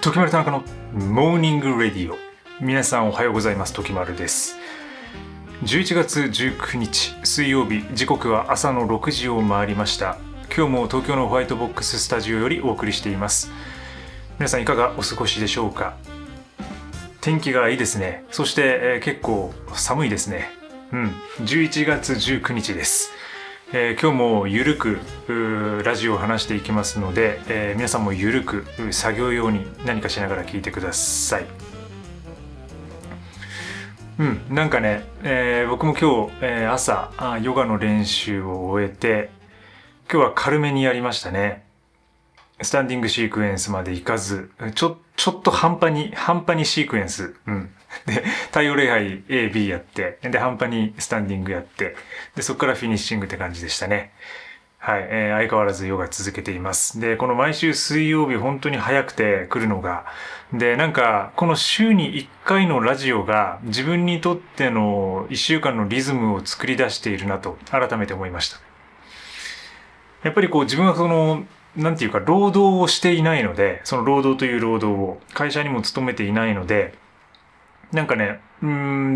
時丸田中のモーニングレディオ。皆さんおはようございます。時丸です。11月19日水曜日、時刻は朝の6時を回りました。今日も東京のホワイトボックススタジオよりお送りしています。皆さんいかがお過ごしでしょうか。天気がいいですね。そして、結構寒いですね。11月19日です。今日もゆるくラジオを話していきますので、皆さんもゆるく作業用に何かしながら聞いてください。なんかね、僕も今日、朝ヨガの練習を終えて、今日は軽めにやりましたね。スタンディングシークエンスまでいかず、ちょっと半端にシークエンス。で、太陽礼拝 A、B やって、で、半端にスタンディングやって、で、そこからフィニッシングって感じでしたね。はい、相変わらずヨガ続けています。で、この毎週水曜日本当に早くて来るのが、で、なんか、この週に1回のラジオが自分にとっての1週間のリズムを作り出しているなと改めて思いました。やっぱりこう自分はなんていうか、労働をしていないので、その労働という労働を会社にも勤めていないので、なんかね、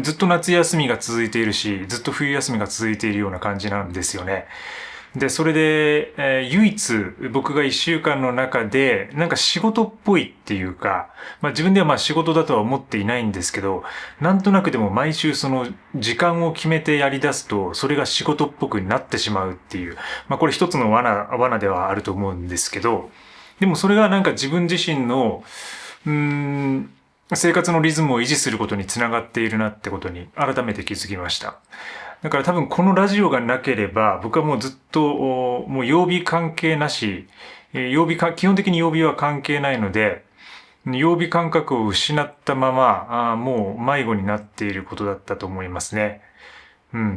ずっと夏休みが続いているし、ずっと冬休みが続いているような感じなんですよね。で、それで、唯一僕が1週間の中で、なんか仕事っぽいっていうか、自分では仕事だとは思っていないんですけど、なんとなくでも毎週その時間を決めてやり出すと、それが仕事っぽくなってしまうっていう、これ一つの罠ではあると思うんですけど、でもそれがなんか自分自身の、生活のリズムを維持することにつながっているなってことに改めて気づきました。だから多分このラジオがなければ僕はもうずっともう曜日関係なし、基本的に曜日は関係ないので、曜日感覚を失ったままもう迷子になっていることだったと思いますね。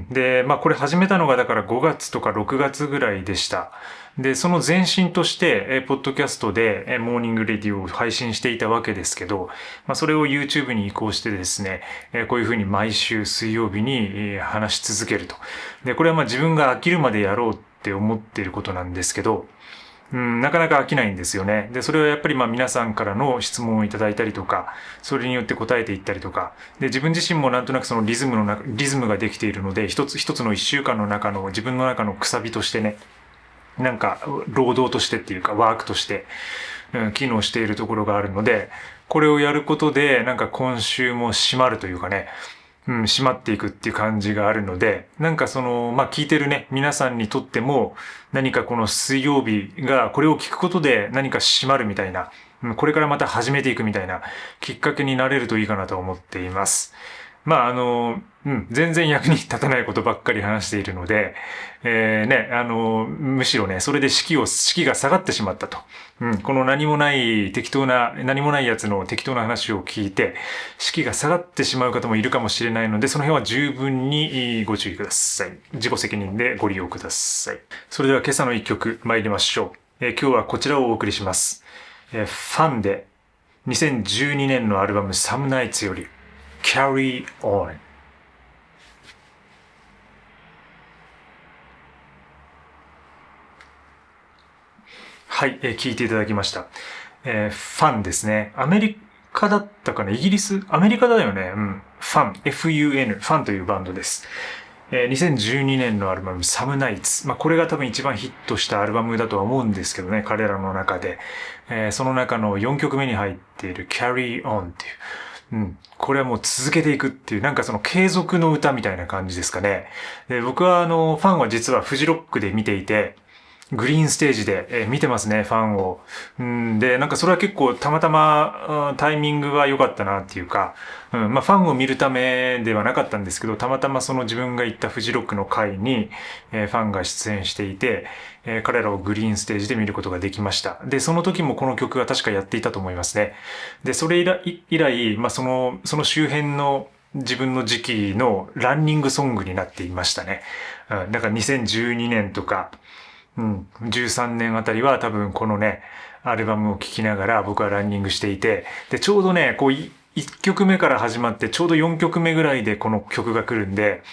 で、これ始めたのがだから5月とか6月ぐらいでした。で、その前身として、ポッドキャストで、モーニングレディオを配信していたわけですけど、それを YouTube に移行してですね、こういうふうに毎週水曜日に話し続けると。で、これは自分が飽きるまでやろうって思っていることなんですけど、なかなか飽きないんですよね。で、それはやっぱり皆さんからの質問をいただいたりとか、それによって答えていったりとか、で、自分自身もなんとなくそのリズムができているので、一つの一週間の中の自分の中のくさびとしてね、なんか労働としてっていうかワークとして、機能しているところがあるので、これをやることでなんか今週も締まるというかね、締まっていくっていう感じがあるので、なんか聞いてるね、皆さんにとっても、何かこの水曜日がこれを聞くことで何か締まるみたいな、これからまた始めていくみたいなきっかけになれるといいかなと思っています。全然役に立たないことばっかり話しているので、むしろね、それで士気が下がってしまったと。この何もないやつの適当な話を聞いて、士気が下がってしまう方もいるかもしれないので、その辺は十分にご注意ください。自己責任でご利用ください。それでは今朝の一曲参りましょう。今日はこちらをお送りします。ファンで2012年のアルバム Some Nights よりCarry On。 はい、聞いていただきました。ファンですね。アメリカだったかな、イギリス、アメリカだよね。ファン、F-U-N、ファンというバンドです。2012年のアルバム Some Nights。これが多分一番ヒットしたアルバムだとは思うんですけどね、彼らの中で。その中の4曲目に入っている Carry On っていう。これはもう続けていくっていう、なんかその継続の歌みたいな感じですかね。で、僕はファンは実はフジロックで見ていて、グリーンステージで、見てますね、ファンを。で、なんかそれは結構たまたま、タイミングが良かったなっていうか、ファンを見るためではなかったんですけど、たまたまその自分が行ったフジロックの会に、ファンが出演していて、彼らをグリーンステージで見ることができました。で、その時もこの曲が確かやっていたと思いますね。で、それ以来、その周辺の自分の時期のランニングソングになっていましたね。だから2012年とか、13年あたりは多分このね、アルバムを聴きながら僕はランニングしていて、で、ちょうどね、1曲目から始まってちょうど4曲目ぐらいでこの曲が来るんで、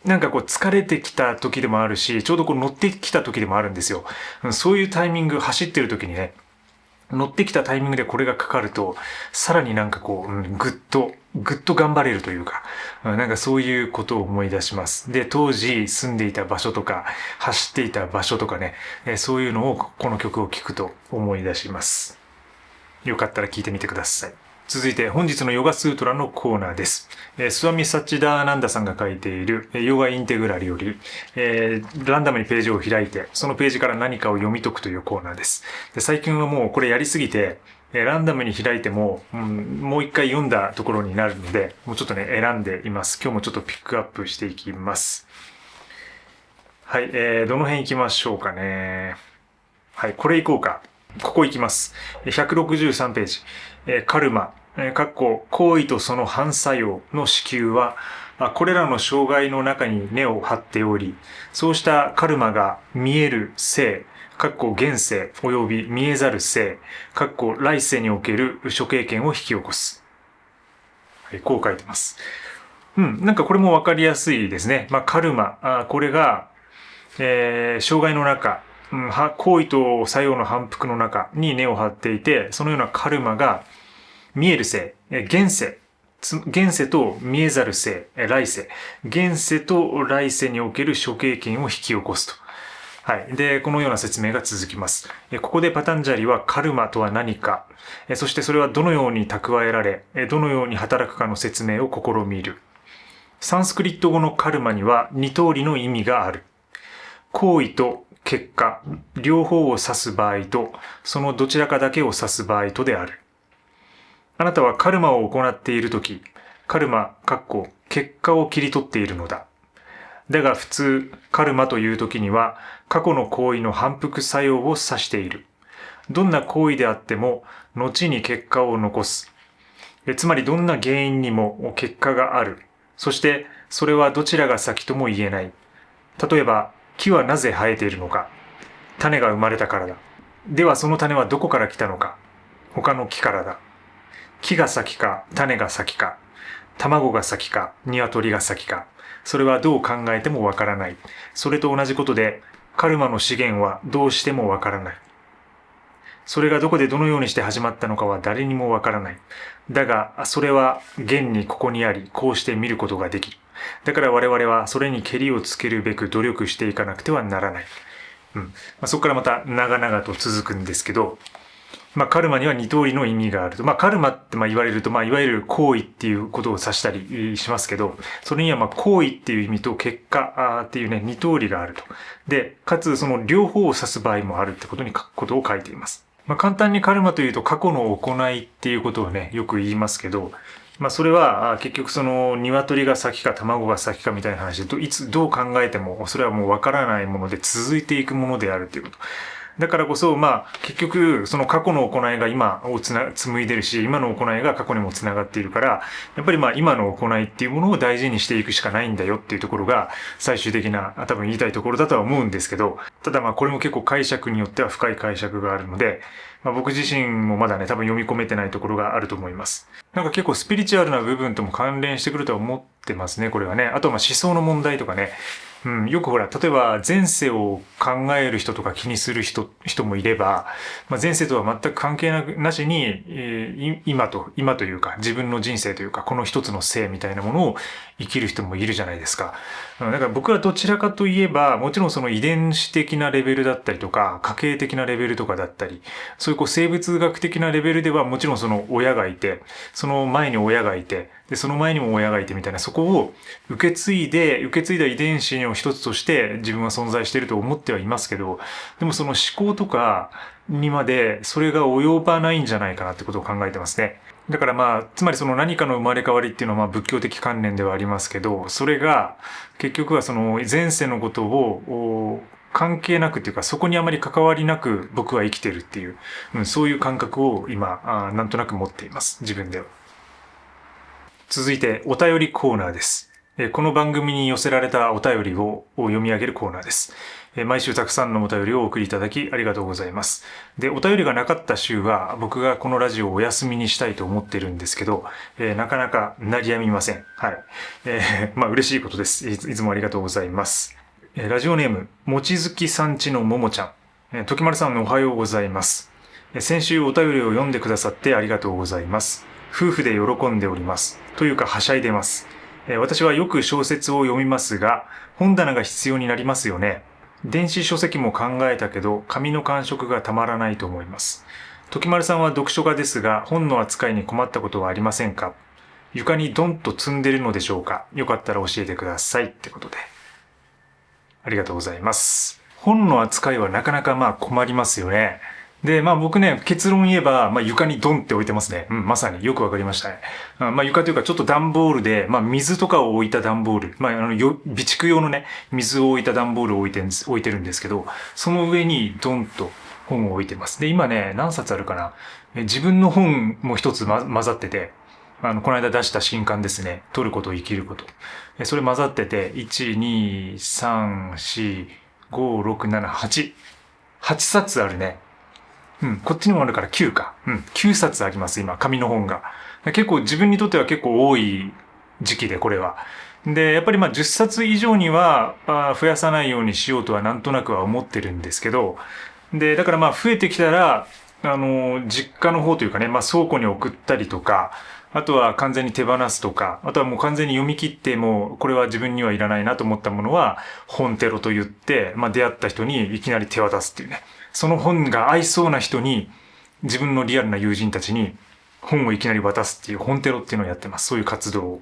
なんか疲れてきた時でもあるし、ちょうど乗ってきた時でもあるんですよ。そういうタイミング、走ってる時にね、乗ってきたタイミングでこれがかかると、さらになんかこう、ぐっと頑張れるというか、なんかそういうことを思い出します。で、当時住んでいた場所とか、走っていた場所とかね、そういうのをこの曲を聴くと思い出します。よかったら聴いてみてください。続いて本日のヨガスートラのコーナーです。スワミ・サッチダーナンダさんが書いているヨガインテグラルより、ランダムにページを開いて、そのページから何かを読み解くというコーナーです。で、最近はもうこれやりすぎて、ランダムに開いても、もう一回読んだところになるので、もうちょっとね、選んでいます。今日もちょっとピックアップしていきます。はい、どの辺行きましょうかね。はい、これ行こうか。ここ行きます。163ページ。カルマ。行為とその反作用の子宮は、これらの障害の中に根を張っており、そうしたカルマが見える生、現世及び見えざる生、来世における諸経験を引き起こす。はい、こう書いてます。なんかこれもわかりやすいですね。カルマ、これが、障害の中、行為と作用の反復の中に根を張っていて、そのようなカルマが見える生、現世と見えざる生、来世、現世と来世における諸経験を引き起こすと。はい。で、このような説明が続きます。ここでパタンジャリはカルマとは何か、そしてそれはどのように蓄えられ、どのように働くかの説明を試みる。サンスクリット語のカルマには2通りの意味がある。行為と結果、両方を指す場合と、そのどちらかだけを指す場合とである。あなたはカルマを行っているとき、カルマ、結果を切り取っているのだ。だが普通、カルマというときには、過去の行為の反復作用を指している。どんな行為であっても、後に結果を残す。つまりどんな原因にも結果がある。そして、それはどちらが先とも言えない。例えば、木はなぜ生えているのか。種が生まれたからだ。ではその種はどこから来たのか。他の木からだ。木が先か、種が先か、卵が先か、鶏が先か、それはどう考えてもわからない。それと同じことで、カルマの資源はどうしてもわからない。それがどこでどのようにして始まったのかは誰にもわからない。だが、それは現にここにあり、こうして見ることができる。だから我々はそれにけりをつけるべく努力していかなくてはならない。そこからまた長々と続くんですけど、カルマには2通りの意味があると。カルマって言われると、いわゆる行為っていうことを指したりしますけど、それには行為っていう意味と結果っていうね、2通りがあると。で、かつその両方を指す場合もあるってことを書いています。簡単にカルマというと過去の行いっていうことをね、よく言いますけど、それは結局その鶏が先か卵が先かみたいな話で、いつどう考えてもそれはもうわからないもので続いていくものであるということ。だからこそ、結局、その過去の行いが今を紡いでるし、今の行いが過去にも繋がっているから、やっぱり今の行いっていうものを大事にしていくしかないんだよっていうところが、最終的な、多分言いたいところだとは思うんですけど、ただこれも結構解釈によっては深い解釈があるので、僕自身もまだね、多分読み込めてないところがあると思います。なんか結構スピリチュアルな部分とも関連してくるとは思ってますね、これはね。あとは思想の問題とかね。よくほら、例えば前世を考える人とか気にする人もいれば、前世とは全く関係なしに、今というか、自分の人生というか、この一つの生みたいなものを生きる人もいるじゃないですか。だから僕はどちらかといえば、もちろんその遺伝子的なレベルだったりとか、家系的なレベルとかだったり、そういう生物学的なレベルではもちろんその親がいて、その前に親がいて、で、その前にも親がいてみたいな、そこを受け継いだ遺伝子の一つとして自分は存在していると思ってはいますけど、でもその思考とかにまでそれが及ばないんじゃないかなってことを考えてますね。だからつまりその何かの生まれ変わりっていうのは仏教的観念ではありますけど、それが結局はその前世のことを関係なくっていうか、そこにあまり関わりなく僕は生きてるっていう、そういう感覚を今、なんとなく持っています。自分では。続いて、お便りコーナーです。この番組に寄せられたお便りを読み上げるコーナーです。毎週たくさんのお便りをお送りいただきありがとうございます。で、お便りがなかった週は僕がこのラジオをお休みにしたいと思ってるんですけど、なかなか鳴りやみません。はい。嬉しいことです。いつもありがとうございます。ラジオネーム、もちづきさんちのももちゃん。時丸さんおはようございます。先週お便りを読んでくださってありがとうございます。夫婦で喜んでおります。というかはしゃいでます。私はよく小説を読みますが、本棚が必要になりますよね。電子書籍も考えたけど、紙の感触がたまらないと思います。時丸さんは読書家ですが、本の扱いに困ったことはありませんか？床にドンと積んでるのでしょうか？よかったら教えてください。ってことで。ありがとうございます。本の扱いはなかなか困りますよね。で、僕ね、結論言えば、床にドンって置いてますね。まさによくわかりましたね。床というかちょっと段ボールで、水とかを置いた段ボール、備蓄用のね、水を置いた段ボールを置いてるんですけど、その上にドンと本を置いてます。で、今ね、何冊あるかな。自分の本も一つ混ざってて、この間出した新刊ですね。取ること生きること。それ混ざってて、1、2、3、4、5、6、7、8。8冊あるね。こっちにもあるから9か。9冊あります、今、紙の本が。結構自分にとっては結構多い時期で、これは。で、やっぱり10冊以上には増やさないようにしようとはなんとなくは思ってるんですけど、で、だから増えてきたら、実家の方というかね、倉庫に送ったりとか、あとは完全に手放すとか、あとはもう完全に読み切ってもうこれは自分にはいらないなと思ったものは本テロと言って、出会った人にいきなり手渡すっていうね。その本が合いそうな人に、自分のリアルな友人たちに本をいきなり渡すっていう本テロっていうのをやってます。そういう活動を。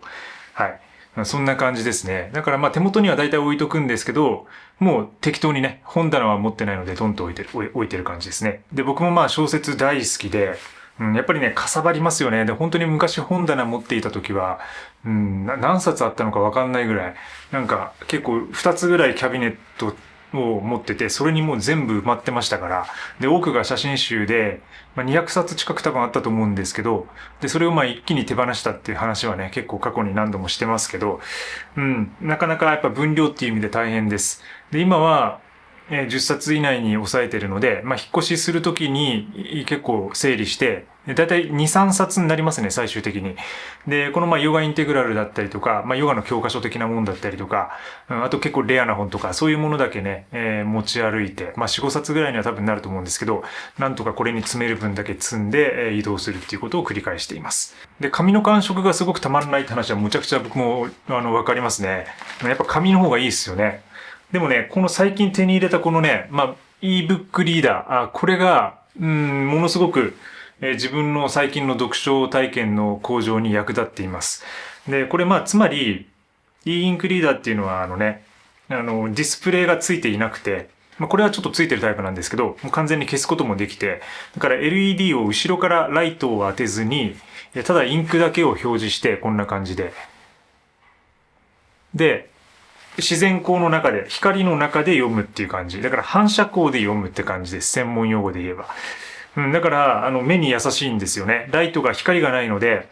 はい。そんな感じですね。だから手元には大体置いとくんですけど、もう適当にね、本棚は持ってないのでドンと置いてる感じですね。で、僕も小説大好きで、やっぱりね、かさばりますよね。で、本当に昔本棚持っていた時は、何冊あったのかわかんないぐらい、なんか結構2つぐらいキャビネットを持ってて、それにもう全部埋まってましたから、で、多くが写真集で、200冊近く多分あったと思うんですけど、で、それを一気に手放したっていう話はね、結構過去に何度もしてますけど、なかなかやっぱ分量っていう意味で大変です。で、今は、10冊以内に抑えてるので、引っ越しするときに結構整理して、だいたい2、3冊になりますね、最終的に。で、このヨガインテグラルだったりとか、ヨガの教科書的なもんだったりとか、あと結構レアな本とか、そういうものだけね、持ち歩いて、4、5冊ぐらいには多分なると思うんですけど、なんとかこれに詰める分だけ積んで、移動するっていうことを繰り返しています。で、紙の感触がすごくたまらないって話はむちゃくちゃ僕も、わかりますね。やっぱ紙の方がいいですよね。でもね、この最近手に入れたこのね、e-book リーダー、これが、ものすごく、自分の最近の読書体験の向上に役立っています。で、これつまり、e-ink リーダーっていうのはディスプレイがついていなくて、これはちょっとついてるタイプなんですけど、もう完全に消すこともできて、だから LED を後ろからライトを当てずに、ただインクだけを表示して、こんな感じで。で、自然光の中で、光の中で読むっていう感じ。だから反射光で読むって感じです。専門用語で言えば。だから、目に優しいんですよね。ライトが、光がないので、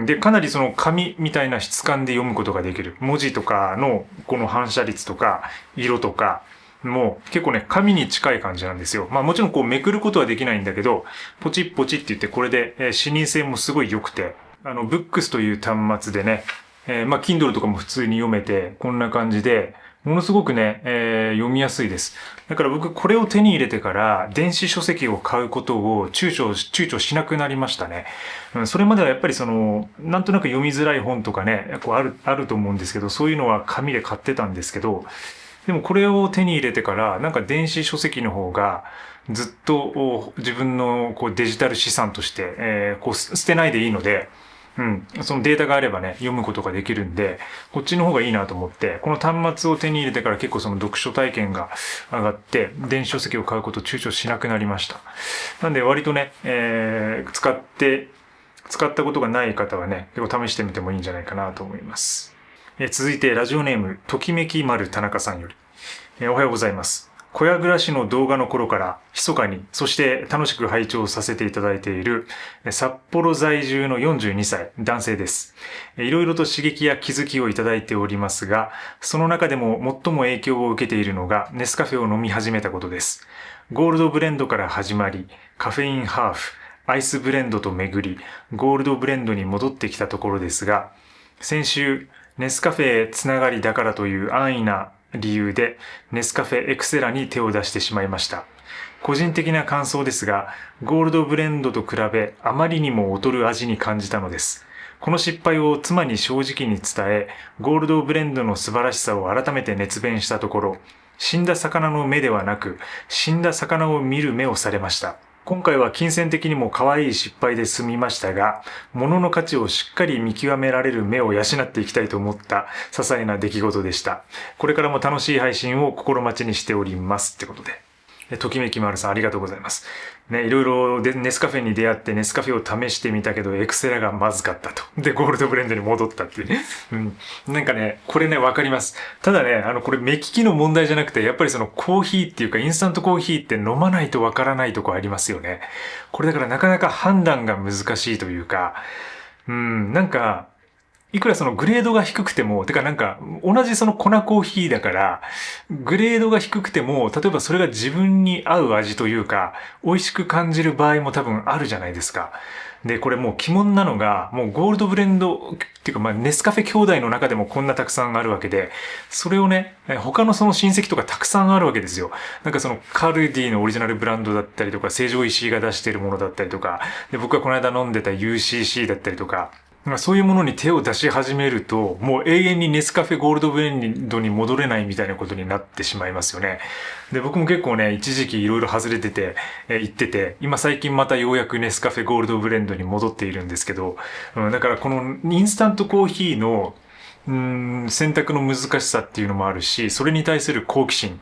で、かなりその紙みたいな質感で読むことができる。文字とかのこの反射率とか、色とか、もう結構ね、紙に近い感じなんですよ。もちろんこうめくることはできないんだけど、ポチッポチって言ってこれで、視認性もすごい良くて、ブックスという端末でね、Kindle とかも普通に読めて、こんな感じで、ものすごくね、読みやすいです。だから僕これを手に入れてから電子書籍を買うことを躊躇しなくなりましたね。それまではやっぱりなんとなく読みづらい本とかね、こうあると思うんですけど、そういうのは紙で買ってたんですけど、でもこれを手に入れてから、なんか電子書籍の方がずっと自分のこうデジタル資産として、こう捨てないでいいので、そのデータがあればね、読むことができるんで、こっちの方がいいなと思って、この端末を手に入れてから結構その読書体験が上がって、電子書籍を買うことを躊躇しなくなりました。なんで割とね、使ったことがない方はね、結構試してみてもいいんじゃないかなと思います。続いてラジオネーム、ときめき丸田中さんより、おはようございます。小屋暮らしの動画の頃から密かに、そして楽しく拝聴させていただいている札幌在住の42歳男性です。いろいろと刺激や気づきをいただいておりますが、その中でも最も影響を受けているのがネスカフェを飲み始めたことです。ゴールドブレンドから始まり、カフェインハーフ、アイスブレンドと巡り、ゴールドブレンドに戻ってきたところですが、先週、ネスカフェつながりだからという安易な理由でネスカフェエクセラに手を出してしまいました。個人的な感想ですが、ゴールドブレンドと比べあまりにも劣る味に感じたのです。この失敗を妻に正直に伝え、ゴールドブレンドの素晴らしさを改めて熱弁したところ、死んだ魚の目ではなく、死んだ魚を見る目をされました。今回は金銭的にも可愛い失敗で済みましたが、物の価値をしっかり見極められる目を養っていきたいと思った些細な出来事でした。これからも楽しい配信を心待ちにしておりますってことで。ときめきまるさんありがとうございます。ね、いろいろでネスカフェに出会ってネスカフェを試してみたけどエクセラがまずかったと。で、ゴールドブレンドに戻ったっていうね。なんかね、これね、わかります。ただね、これ目利きの問題じゃなくて、やっぱりそのコーヒーっていうかインスタントコーヒーって飲まないとわからないとこありますよね。これだからなかなか判断が難しいというか、なんか、いくらそのグレードが低くても、てかなんか同じその粉コーヒーだから、グレードが低くても、例えばそれが自分に合う味というか、美味しく感じる場合も多分あるじゃないですか。で、これもう鬼門なのが、もうゴールドブレンド、っていうかネスカフェ兄弟の中でもこんなたくさんあるわけで、それをね、他のその親戚とかたくさんあるわけですよ。なんかそのカルディのオリジナルブランドだったりとか、成城石井が出しているものだったりとか、で、僕がこの間飲んでた UCC だったりとか、そういうものに手を出し始めると、もう永遠にネスカフェゴールドブレンドに戻れないみたいなことになってしまいますよね。で、僕も結構ね、一時期いろいろ外れてて、行ってて、今最近またようやくネスカフェゴールドブレンドに戻っているんですけど、だからこのインスタントコーヒーの選択の難しさっていうのもあるし、それに対する好奇心。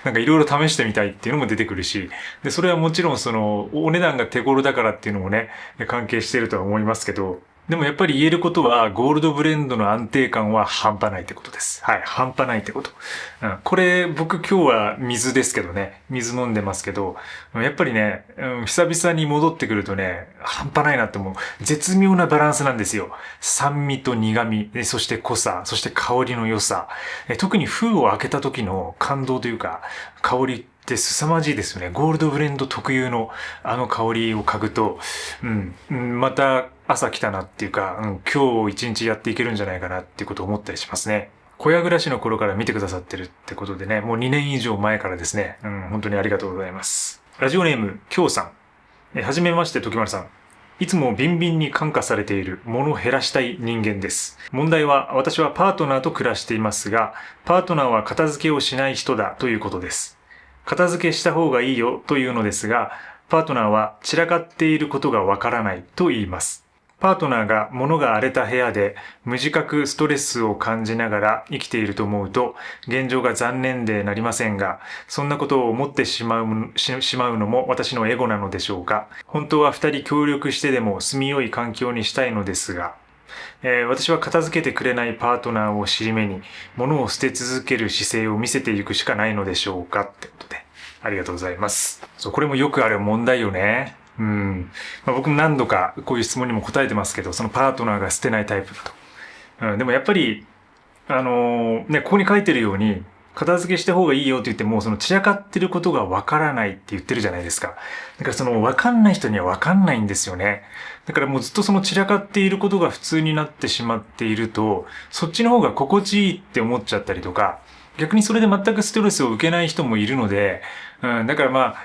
なんかいろいろ試してみたいっていうのも出てくるし、で、それはもちろんその、お値段が手頃だからっていうのもね、関係しているとは思いますけど、でもやっぱり言えることは、ゴールドブレンドの安定感は半端ないってことです。はい、半端ないってこと。これ、僕今日は水ですけどね、水飲んでますけど、やっぱりね、久々に戻ってくるとね、半端ないなって思う。絶妙なバランスなんですよ。酸味と苦味、そして濃さ、そして香りの良さ。特に封を開けた時の感動というか、香りって凄まじいですよね。ゴールドブレンド特有のあの香りを嗅ぐと、また朝来たなっていうか、今日一日やっていけるんじゃないかなっていうことを思ったりしますね。小屋暮らしの頃から見てくださってるってことでね、もう2年以上前からですね、本当にありがとうございます。ラジオネーム、きょうさん。はじめまして、時丸さん。いつもビンビンに感化されている物を減らしたい人間です。問題は私はパートナーと暮らしていますが、パートナーは片付けをしない人だということです。片付けした方がいいよというのですが、パートナーは散らかっていることがわからないと言います。パートナーが物が荒れた部屋で無自覚ストレスを感じながら生きていると思うと現状が残念でなりませんが、そんなことを思ってしまうのも私のエゴなのでしょうか。本当は二人協力してでも住みよい環境にしたいのですが、私は片付けてくれないパートナーを尻目に物を捨て続ける姿勢を見せていくしかないのでしょうかってことで、ありがとうございます。そう、これもよくある問題よね。僕も何度かこういう質問にも答えてますけど、そのパートナーが捨てないタイプだと。でもやっぱり、ここに書いてるように、片付けした方がいいよって言っても、その散らかってることがわからないって言ってるじゃないですか。だからそのわかんない人にはわかんないんですよね。だからもうずっとその散らかっていることが普通になってしまっていると、そっちの方が心地いいって思っちゃったりとか、逆にそれで全くストレスを受けない人もいるので、だから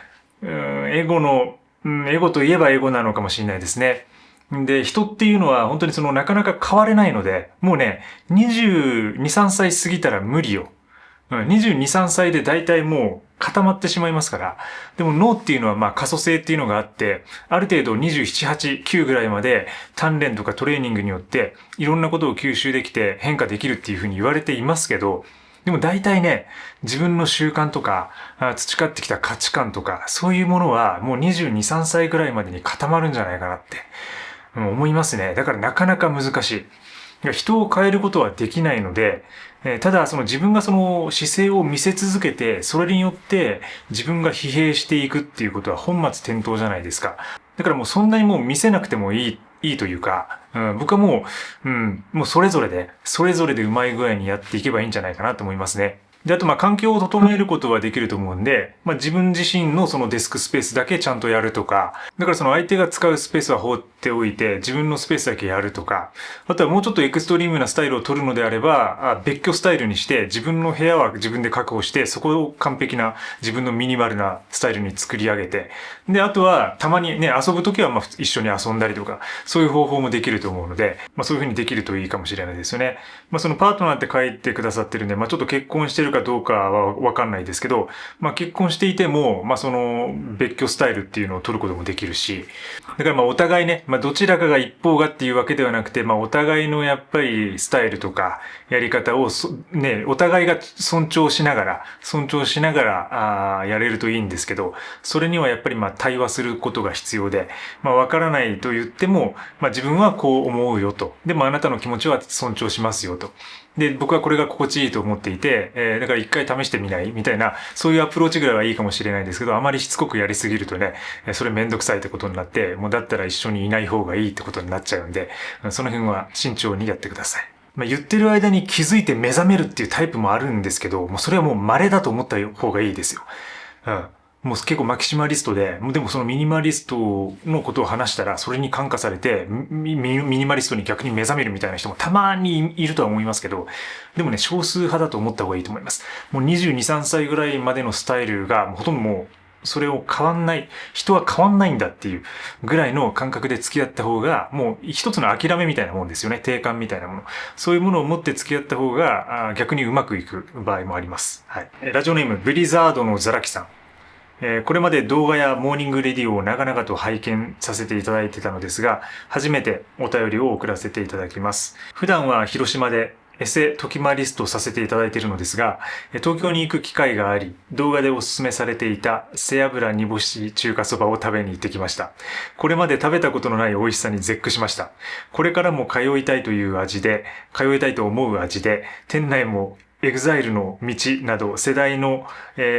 エゴといえばエゴなのかもしれないですね。で、人っていうのは本当にそのなかなか変われないので、もうね、22、3歳過ぎたら無理よ。22、3歳で大体もう固まってしまいますから。でも脳っていうのは可塑性っていうのがあって、ある程度27、8、9ぐらいまで鍛錬とかトレーニングによっていろんなことを吸収できて変化できるっていうふうに言われていますけど、でも大体ね、自分の習慣とか、培ってきた価値観とか、そういうものはもう22、3歳ぐらいまでに固まるんじゃないかなって、思いますね。だからなかなか難しい。人を変えることはできないので、ただその自分がその姿勢を見せ続けて、それによって自分が疲弊していくっていうことは本末転倒じゃないですか。だからもうそんなにもう見せなくてもいいというか、僕はもうそれぞれでうまい具合にやっていけばいいんじゃないかなと思いますね。で、あと環境を整えることはできると思うんで、自分自身のそのデスクスペースだけちゃんとやるとか、だからその相手が使うスペースは放っておいて、自分のスペースだけやるとか、あとはもうちょっとエクストリームなスタイルを取るのであれば、別居スタイルにして、自分の部屋は自分で確保して、そこを完璧な自分のミニマルなスタイルに作り上げて、で、あとはたまにね、遊ぶときは一緒に遊んだりとか、そういう方法もできると思うので、そういう風にできるといいかもしれないですよね。そのパートナーって書いてくださってるんで、ちょっと結婚してるかどうかはわかんないですけど、結婚していても、その別居スタイルっていうのを取ることもできるし、だからお互いね、どちらかが一方がっていうわけではなくて、お互いのやっぱりスタイルとかやり方をね、お互いが尊重しながら、やれるといいんですけど、それにはやっぱり対話することが必要で、わからないと言っても、自分はこう思うよと。でもあなたの気持ちは尊重しますよと。で、僕はこれが心地いいと思っていて、だから一回試してみないみたいな、そういうアプローチぐらいはいいかもしれないですけど、あまりしつこくやりすぎるとね、それめんどくさいってことになって、もうだったら一緒にいない方がいいってことになっちゃうんで、その辺は慎重にやってください。言ってる間に気づいて目覚めるっていうタイプもあるんですけど、もうそれはもう稀だと思った方がいいですよ。もう結構マキシマリストで、でもそのミニマリストのことを話したら、それに感化されて、ミニマリストに逆に目覚めるみたいな人もたまにいるとは思いますけど、でもね、少数派だと思った方がいいと思います。もう22、3歳ぐらいまでのスタイルが、ほとんどもう、それを変わんない、人は変わんないんだっていうぐらいの感覚で付き合った方が、もう一つの諦めみたいなもんですよね。定感みたいなもの。そういうものを持って付き合った方が、逆にうまくいく場合もあります。はい。ラジオネーム、ブリザードのザラキさん。これまで動画やモーニングレディオを長々と拝見させていただいてたのですが、初めてお便りを送らせていただきます。普段は広島でエセトキマリストさせていただいているのですが、東京に行く機会があり、動画でお勧めされていた背脂煮干し中華そばを食べに行ってきました。これまで食べたことのない美味しさに絶句しました。これからも通いたいと思う味で、店内もエグザイルの道など世代の、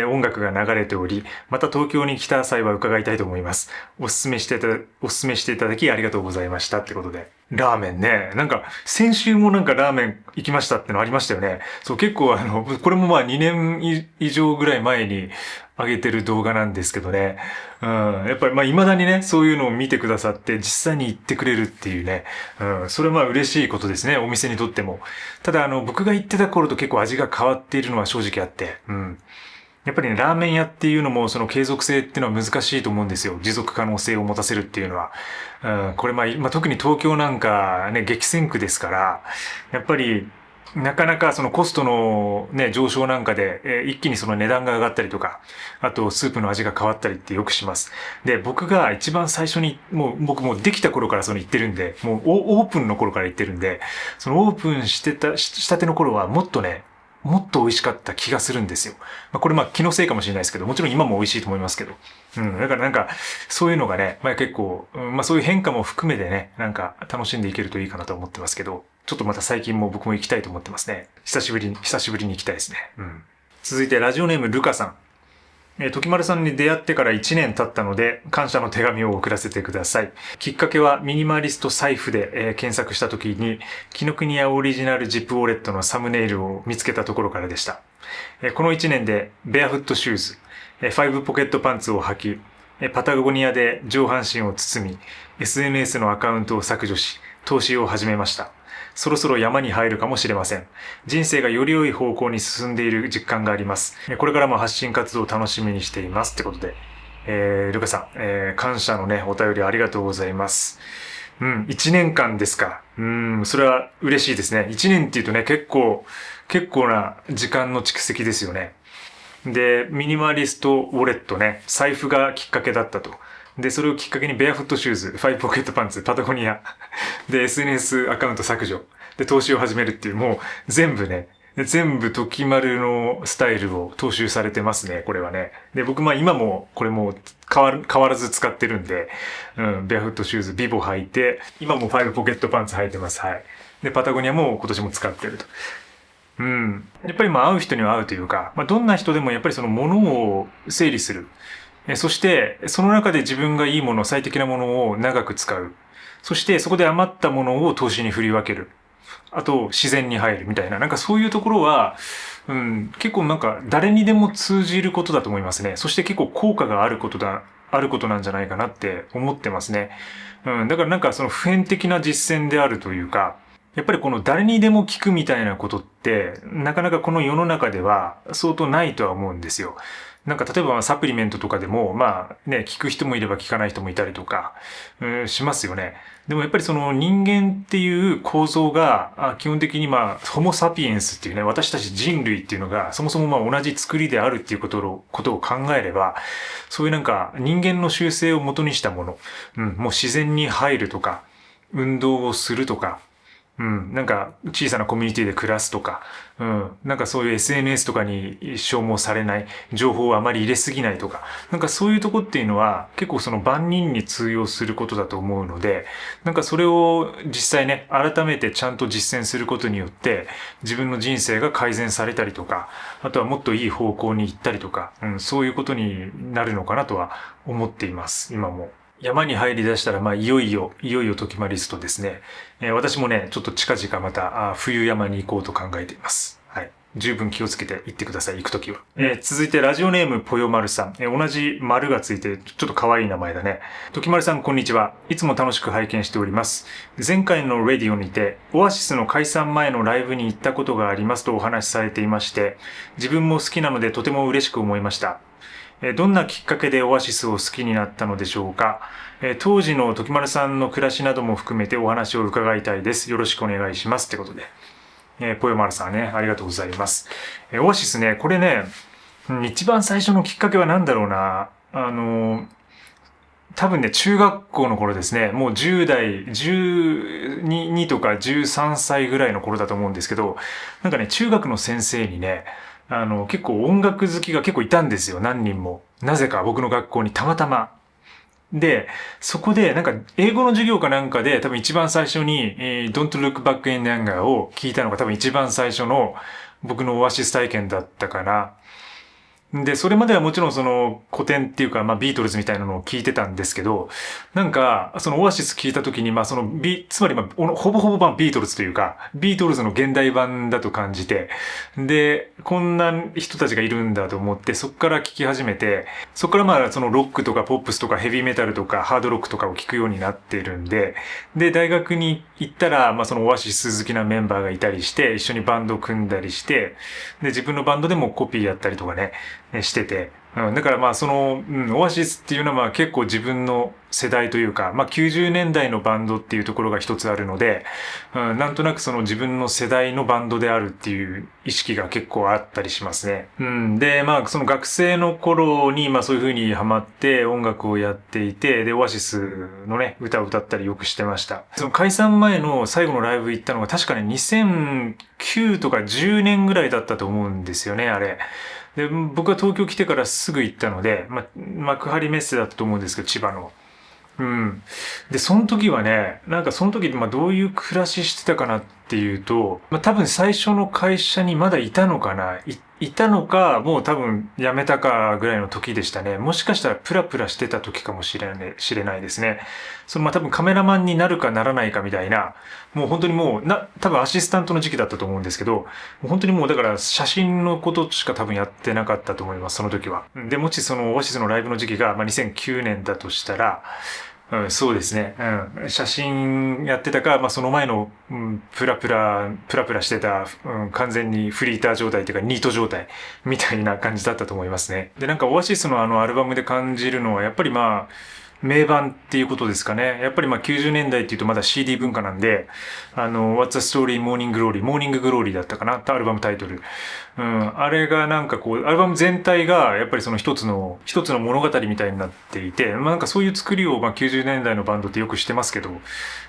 音楽が流れており、また東京に来た際は伺いたいと思います。おすすめしていただきありがとうございましたってことで。ラーメンね。先週もラーメン行きましたってのありましたよね。そう、結構これも2年以上ぐらい前に上げてる動画なんですけどね。やっぱり未だにね、そういうのを見てくださって実際に行ってくれるっていうね。それは嬉しいことですね。お店にとっても。ただ僕が行ってた頃と結構味が変わっているのは正直あって。やっぱりね、ラーメン屋っていうのもその継続性っていうのは難しいと思うんですよ。持続可能性を持たせるっていうのは。これ特に東京なんかね、激戦区ですから、やっぱりなかなかそのコストのね、上昇なんかで、一気にその値段が上がったりとか、あとスープの味が変わったりってよくします。で、僕が一番最初に、僕もできた頃からその行ってるんで、もうオープンの頃から行ってるんで、そのオープンしたての頃はもっと美味しかった気がするんですよ。これ気のせいかもしれないですけど、もちろん今も美味しいと思いますけど。だからそういうのがね、結構、そういう変化も含めてね、楽しんでいけるといいかなと思ってますけど、ちょっとまた最近も僕も行きたいと思ってますね。久しぶりに行きたいですね。続いてラジオネームルカさん。時丸さんに出会ってから1年経ったので、感謝の手紙を送らせてください。きっかけはミニマリスト財布で、検索した時に、紀ノ国屋オリジナルジップウォレットのサムネイルを見つけたところからでした。この1年で、ベアフットシューズ、5ポケットパンツを履き、パタゴニアで上半身を包み、SNS のアカウントを削除し、投資を始めました。そろそろ山に入るかもしれません。人生がより良い方向に進んでいる実感があります。これからも発信活動を楽しみにしています。ってことで、ルカさん、感謝のね、お便りありがとうございます。1年間ですか。それは嬉しいですね。1年っていうとね、結構な時間の蓄積ですよね。で、ミニマリストウォレットね、財布がきっかけだったと。で、それをきっかけにベアフットシューズ、5ポケットパンツ、パタゴニア、で、SNS アカウント削除、で、投資を始めるっていう、もう全部時丸のスタイルを踏襲されてますね、これはね。で、僕今も、これも変わらず使ってるんで、ベアフットシューズ、ビボ履いて、今も5ポケットパンツ履いてます、はい。で、パタゴニアも今年も使ってると。やっぱり会う人には会うというか、どんな人でもやっぱりそのものを整理する。そして、その中で自分がいいもの、最適なものを長く使う。そして、そこで余ったものを投資に振り分ける。あと自然に入るみたいな、なんかそういうところは、結構なんか誰にでも通じることだと思いますね。そして結構効果があることなんじゃないかなって思ってますね。だからなんかその普遍的な実践であるというか、やっぱりこの誰にでも聞くみたいなことって、なかなかこの世の中では相当ないとは思うんですよ。なんか例えばサプリメントとかでも、聞く人もいれば聞かない人もいたりとか、しますよね。でもやっぱりその人間っていう構造が、基本的にホモサピエンスっていうね、私たち人類っていうのが、そもそも同じ作りであるっていうことを考えれば、そういうなんか人間の習性を元にしたもの、もう自然に入るとか、運動をするとか、なんか小さなコミュニティで暮らすとか、なんかそういう SNS とかに消耗されない、情報をあまり入れすぎないとか、なんかそういうとこっていうのは結構その万人に通用することだと思うので、なんかそれを実際ね、改めてちゃんと実践することによって、自分の人生が改善されたりとか、あとはもっといい方向に行ったりとか、そういうことになるのかなとは思っています、今も。山に入り出したら、いよいよときまリストですね。私もね、ちょっと近々また冬山に行こうと考えています。はい。十分気をつけて行ってください、行くときは。続いてラジオネームぽよまるさん。同じ丸がついて、ちょっと可愛い名前だね。ときまるさん、こんにちは。いつも楽しく拝見しております。前回のレディオにて、オアシスの解散前のライブに行ったことがありますとお話しされていまして、自分も好きなのでとても嬉しく思いました。どんなきっかけでオアシスを好きになったのでしょうか。当時の時丸さんの暮らしなども含めてお話を伺いたいです。よろしくお願いします。ってことで。ぽよまるさんね、ありがとうございます。オアシスね、これね、一番最初のきっかけは何だろうな。多分ね、中学校の頃ですね、もう10代、12とか13歳ぐらいの頃だと思うんですけど、なんかね、中学の先生にね、結構音楽好きが結構いたんですよ、何人も。なぜか僕の学校にたまたま。で、そこで、なんか、英語の授業かなんかで、多分一番最初に、Don't Look Back in Anger を聞いたのが多分一番最初の僕のオアシス体験だったかな。で、それまではもちろんその古典っていうか、ビートルズみたいなのを聞いてたんですけど、なんか、そのオアシス聞いた時に、つまりほぼほぼビートルズというか、ビートルズの現代版だと感じて、で、こんな人たちがいるんだと思って、そこから聞き始めて、そこからそのロックとかポップスとかヘビーメタルとかハードロックとかを聞くようになっているんで、で、大学に行ったら、そのオアシス好きなメンバーがいたりして、一緒にバンドを組んだりして、で、自分のバンドでもコピーやったりとかね、してて、だからオアシスっていうのは結構自分の世代というか、90年代のバンドっていうところが一つあるので、なんとなくその自分の世代のバンドであるっていう意識が結構あったりしますね。で、その学生の頃に、そういう風にハマって音楽をやっていて、で、オアシスのね、歌を歌ったりよくしてました。その解散前の最後のライブ行ったのが確かね、2009とか10年ぐらいだったと思うんですよね、あれ。で、僕は東京来てからすぐ行ったので、幕張メッセだったと思うんですけど、千葉の。で、その時はね、なんかその時、どういう暮らししてたかなっていうと、多分最初の会社にまだいたのかいたのか、もう多分辞めたかぐらいの時でしたね。もしかしたらプラプラしてた時かもしれないですね。多分カメラマンになるかならないかみたいな、もう本当に多分アシスタントの時期だったと思うんですけど、もう本当にだから写真のことしか多分やってなかったと思います、その時は。で、もしそのオアシスのライブの時期が、2009年だとしたら、そうですね。写真やってたか、その前の、プラプラしてた、完全にフリーター状態っていうか、ニート状態みたいな感じだったと思いますね。で、なんかオアシスのアルバムで感じるのは、やっぱり名盤っていうことですかね。やっぱり90年代っていうとまだ CD 文化なんで、What's the Story Morning Glory、モーニンググローリーだったかな、アルバムタイトル。あれがなんかアルバム全体がやっぱりその一つの物語みたいになっていて、なんかそういう作りを90年代のバンドってよくしてますけど、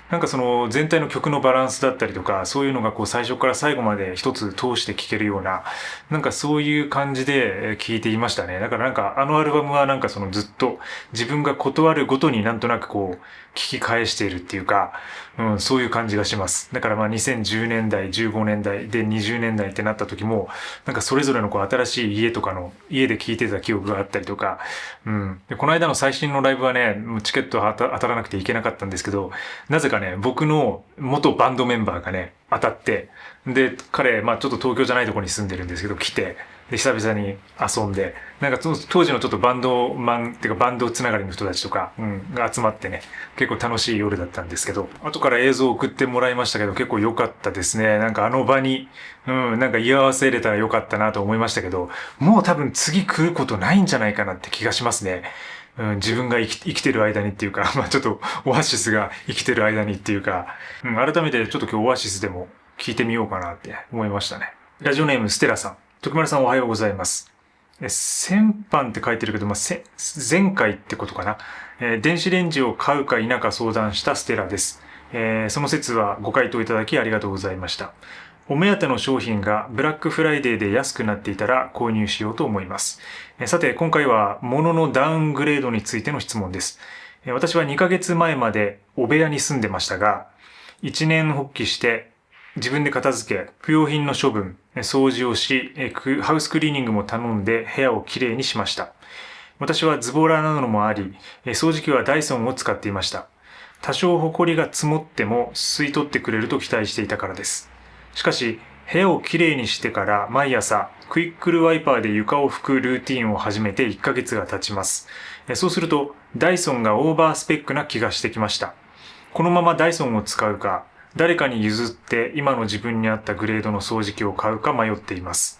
なんかその全体の曲のバランスだったりとか、そういうのが最初から最後まで一つ通して聴けるような、なんかそういう感じで聴いていましたね。だからなんかアルバムはなんかずっと自分が断るるごとになんとなくこう、聞き返しているっていうか、そういう感じがします。だからまあ2010年代、15年代で20年代ってなった時も、なんかそれぞれのこう新しい家とかの、家で聞いてた記憶があったりとか、でこの間の最新のライブはね、もうチケット当たらなくていけなかったんですけど、なぜかね、僕の元バンドメンバーがね、当たって、で、彼、まあちょっと東京じゃないところに住んでるんですけど、来て、で、久々に遊んで、なんか当時のちょっとバンドマンっていうかバンドつながりの人たちとか、が集まってね、結構楽しい夜だったんですけど、後から映像を送ってもらいましたけど、結構良かったですね。なんかあの場に、なんか居合わせれたら良かったなと思いましたけど、もう多分次来ることないんじゃないかなって気がしますね。自分が生きてる間にっていうか、まあちょっとオアシスが生きてる間にっていうか、改めてちょっと今日オアシスでも聞いてみようかなって思いましたね。ラジオネームステラさん。徳丸さんおはようございます。先般って書いてるけど、前回ってことかな。電子レンジを買うか否か相談したステラです。その説はご回答いただきありがとうございました。お目当ての商品がブラックフライデーで安くなっていたら購入しようと思います。さて、今回は物のダウングレードについての質問です。私は2ヶ月前までお部屋に住んでましたが、一年発起して自分で片付け、不要品の処分、掃除をし、ハウスクリーニングも頼んで部屋をきれいにしました。私はズボラなのもあり、掃除機はダイソンを使っていました。多少埃が積もっても吸い取ってくれると期待していたからです。しかし、部屋をきれいにしてから毎朝、クイックルワイパーで床を拭くルーティンを始めて1ヶ月が経ちます。そうすると、ダイソンがオーバースペックな気がしてきました。このままダイソンを使うか、誰かに譲って今の自分に合ったグレードの掃除機を買うか迷っています。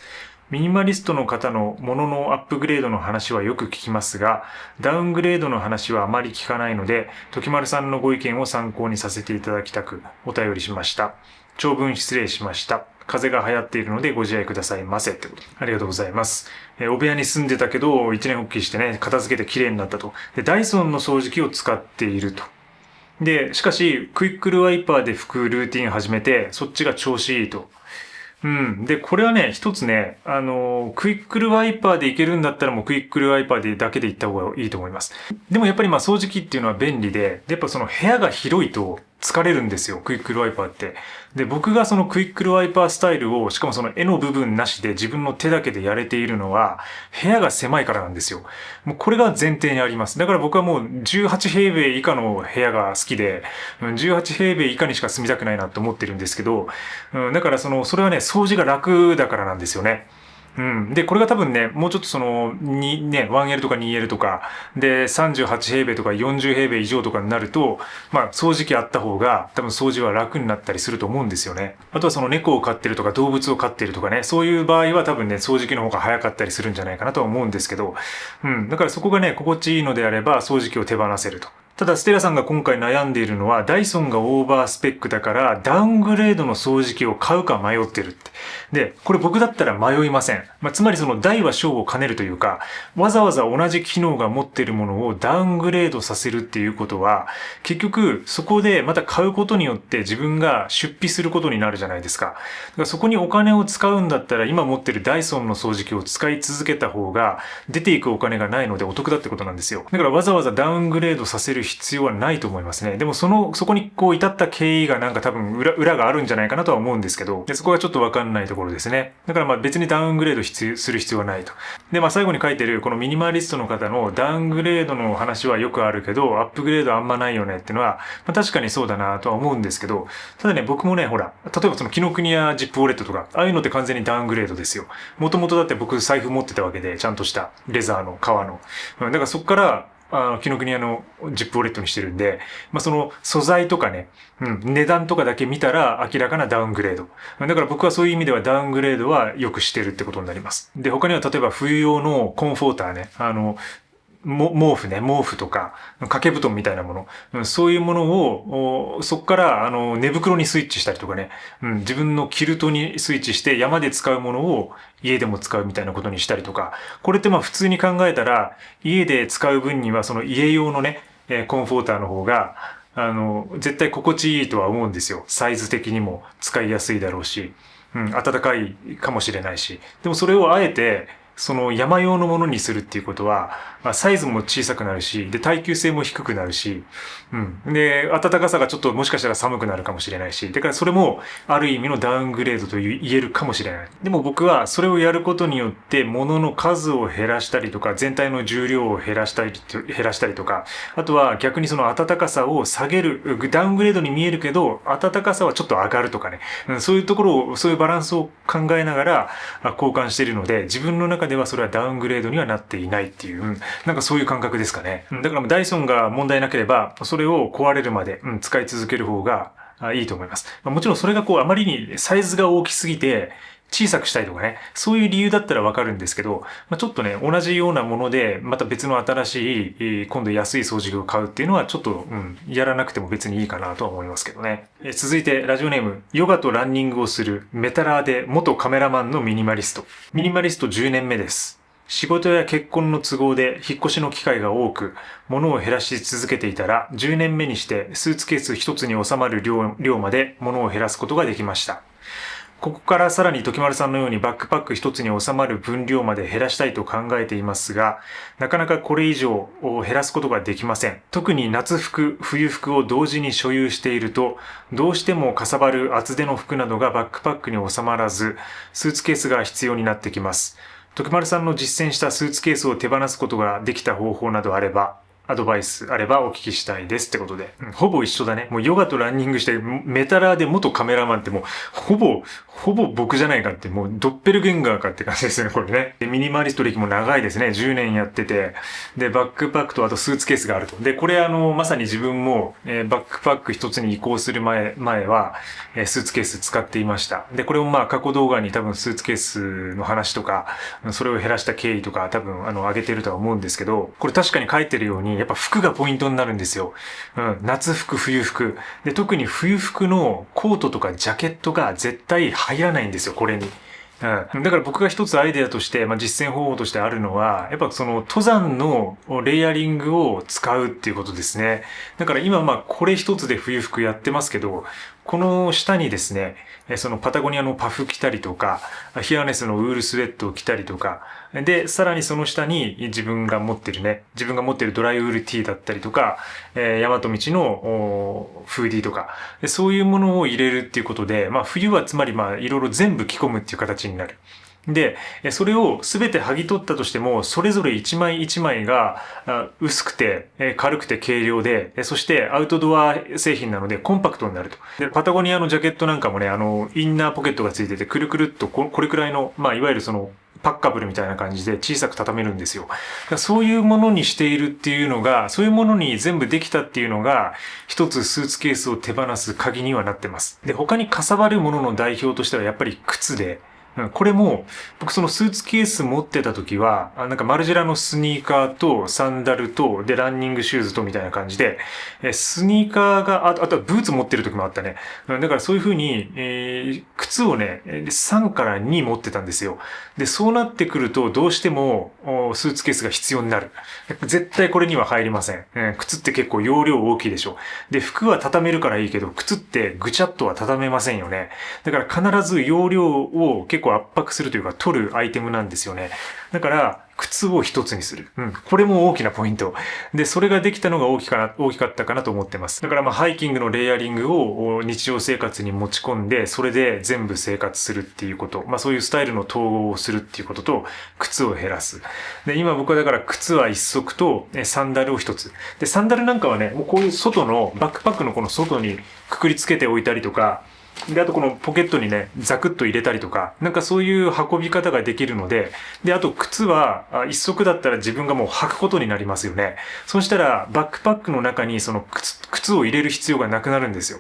ミニマリストの方のもののアップグレードの話はよく聞きますが、ダウングレードの話はあまり聞かないので、時丸さんのご意見を参考にさせていただきたくお便りしました。長文失礼しました。風邪が流行っているのでご自愛くださいませってこと。ありがとうございます。お部屋に住んでたけど、一年発起してね、片付けて綺麗になったと。で、ダイソンの掃除機を使っていると。で、しかし、クイックルワイパーで拭くルーティン始めて、そっちが調子いいと。で、これはね、一つね、クイックルワイパーでいけるんだったらもうクイックルワイパーでだけで行った方がいいと思います。でもやっぱりまあ掃除機っていうのは便利で、やっぱその部屋が広いと疲れるんですよ、クイックルワイパーって。で、僕がそのクイックルワイパースタイルを、しかもその絵の部分なしで自分の手だけでやれているのは、部屋が狭いからなんですよ。もうこれが前提にあります。だから僕はもう18平米以下の部屋が好きで、18平米以下にしか住みたくないなと思ってるんですけど、だからそれはね、掃除が楽だからなんですよね。で、これが多分ね、もうちょっと1L とか 2L とか、で、38平米とか40平米以上とかになると、まあ、掃除機あった方が、多分掃除は楽になったりすると思うんですよね。あとはその猫を飼ってるとか動物を飼ってるとかね、そういう場合は多分ね、掃除機の方が早かったりするんじゃないかなとは思うんですけど、だからそこがね、心地いいのであれば、掃除機を手放せると。ただ、ステラさんが今回悩んでいるのは、ダイソンがオーバースペックだから、ダウングレードの掃除機を買うか迷ってるって。で、これ僕だったら迷いません。つまりその大は小を兼ねるというか、わざわざ同じ機能が持っているものをダウングレードさせるっていうことは、結局そこでまた買うことによって自分が出費することになるじゃないですか。だからそこにお金を使うんだったら、今持ってるダイソンの掃除機を使い続けた方が、出ていくお金がないのでお得だってことなんですよ。だからわざわざダウングレードさせる必要はないと思いますね。でもそこにこう至った経緯がなんか多分裏があるんじゃないかなとは思うんですけど、でそこがちょっとわかんないところですね。だからまあ別にダウングレードする必要はないと。で、まあ最後に書いてるこのミニマリストの方のダウングレードの話はよくあるけど、アップグレードあんまないよねっていうのは、まあ確かにそうだなとは思うんですけど、ただね、僕もね、ほら、例えばその紀ノ国屋ジップウォレットとか、ああいうのって完全にダウングレードですよ。もともとだって僕財布持ってたわけで、ちゃんとしたレザーの革の。だからそこから、紀ノ国屋のジップウォレットにしてるんで、まあ、その素材とかね、値段とかだけ見たら明らかなダウングレード。だから僕はそういう意味ではダウングレードはよくしてるってことになります。で、他には例えば冬用のコンフォーターね、毛布とか、掛け布団みたいなもの、そういうものを、そこから、寝袋にスイッチしたりとかね、自分のキルトにスイッチして山で使うものを家でも使うみたいなことにしたりとか、これってまあ普通に考えたら、家で使う分にはその家用のね、コンフォーターの方が、絶対心地いいとは思うんですよ。サイズ的にも使いやすいだろうし、暖かいかもしれないし。でもそれをあえて、その山用のものにするっていうことは、サイズも小さくなるし、で、耐久性も低くなるし、で、暖かさがちょっともしかしたら寒くなるかもしれないし、だからそれもある意味のダウングレードと言えるかもしれない。でも僕はそれをやることによって物の数を減らしたりとか、全体の重量を減らしたりとか、あとは逆にその暖かさを下げる、ダウングレードに見えるけど、暖かさはちょっと上がるとかね、そういうところを、そういうバランスを考えながら交換しているので、自分の中ではそれはダウングレードにはなっていないっていう、なんかそういう感覚ですかね。だからダイソンが問題なければ、それを壊れるまで、使い続ける方がいいと思います。もちろんそれがあまりにサイズが大きすぎて、小さくしたいとかね、そういう理由だったらわかるんですけど、ちょっとね、同じようなもので、また別の新しい、今度安い掃除機を買うっていうのはちょっと、やらなくても別にいいかなとは思いますけどね。続いて、ラジオネーム、ヨガとランニングをするメタラーで元カメラマンのミニマリスト。ミニマリスト10年目です。仕事や結婚の都合で引っ越しの機会が多く、物を減らし続けていたら、10年目にしてスーツケース一つに収まる量まで物を減らすことができました。ここからさらに時丸さんのようにバックパック一つに収まる分量まで減らしたいと考えていますが、なかなかこれ以上減らすことができません。特に夏服、冬服を同時に所有していると、どうしてもかさばる厚手の服などがバックパックに収まらず、スーツケースが必要になってきます。時丸さんの実践したスーツケースを手放すことができた方法などあれば、アドバイスあればお聞きしたいですってことで。ほぼ一緒だね。もうヨガとランニングして、メタラーで元カメラマンってもう、ほぼ僕じゃないかって、もうドッペルゲンガーかって感じですね、これね。でミニマリスト歴も長いですね。10年やってて。で、バックパックとあとスーツケースがあると。で、これまさに自分も、バックパック一つに移行する前は、スーツケース使っていました。で、これも過去動画に多分スーツケースの話とか、それを減らした経緯とか多分上げてるとは思うんですけど、これ確かに書いてるように、やっぱ服がポイントになるんですよ。夏服、冬服。で、特に冬服のコートとかジャケットが絶対入らないんですよ、これに。だから僕が一つアイデアとして、実践方法としてあるのは、やっぱその登山のレイヤリングを使うっていうことですね。だから今これ一つで冬服やってますけど、この下にですね、そのパタゴニアのパフ着たりとか、ヒアネスのウールスウェットを着たりとか、で、さらにその下に自分が持ってるドライウール T だったりとか、大和道のフーディーとか、そういうものを入れるっていうことで、冬はつまりいろいろ全部着込むっていう形になる。で、それをすべて剥ぎ取ったとしても、それぞれ一枚一枚が薄くて軽くて軽量で、そしてアウトドア製品なのでコンパクトになると。で、パタゴニアのジャケットなんかもね、インナーポケットがついてて、くるくるっとこれくらいの、いわゆるその、パッカブルみたいな感じで小さく畳めるんですよ。そういうものにしているっていうのが、そういうものに全部できたっていうのが、一つスーツケースを手放す鍵にはなってます。で、他にかさばるものの代表としてはやっぱり靴で、これも、僕そのスーツケース持ってた時は、マルジェラのスニーカーとサンダルと、で、ランニングシューズとみたいな感じで、スニーカーが、あとはブーツ持ってる時もあったね。だからそういう風に、靴をね、3から2持ってたんですよ。で、そうなってくると、どうしても、スーツケースが必要になる。絶対これには入りません。靴って結構容量大きいでしょ。で、服は畳めるからいいけど、靴ってぐちゃっとは畳めませんよね。だから必ず容量を結構圧迫するというか取るアイテムなんですよね。だから靴を一つにする。これも大きなポイント。で、それができたのが大きかったかなと思ってます。だからハイキングのレイヤリングを日常生活に持ち込んで、それで全部生活するっていうこと。そういうスタイルの統合をするっていうことと、靴を減らす。で、今僕はだから靴は一足とサンダルを一つ。で、サンダルなんかはね、もうこういう外のバックパックのこの外にくくりつけておいたりとか、で、あとこのポケットにね、ザクッと入れたりとか、なんかそういう運び方ができるので、で、あと靴は一足だったら自分がもう履くことになりますよね。そうしたらバックパックの中にその靴を入れる必要がなくなるんですよ。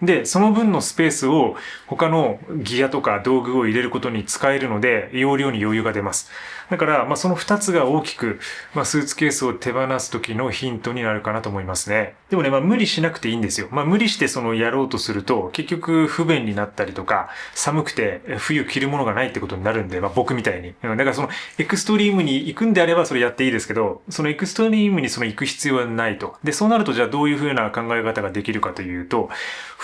で、その分のスペースを他のギアとか道具を入れることに使えるので、容量に余裕が出ます。だから、その2つが大きく、スーツケースを手放す時のヒントになるかなと思いますね。でもね、無理しなくていいんですよ。無理してやろうとすると、結局不便になったりとか、寒くて冬着るものがないってことになるんで、僕みたいに。だからエクストリームに行くんであればそれやっていいですけど、そのエクストリームに行く必要はないと。で、そうなるとじゃあどういう風な考え方ができるかというと、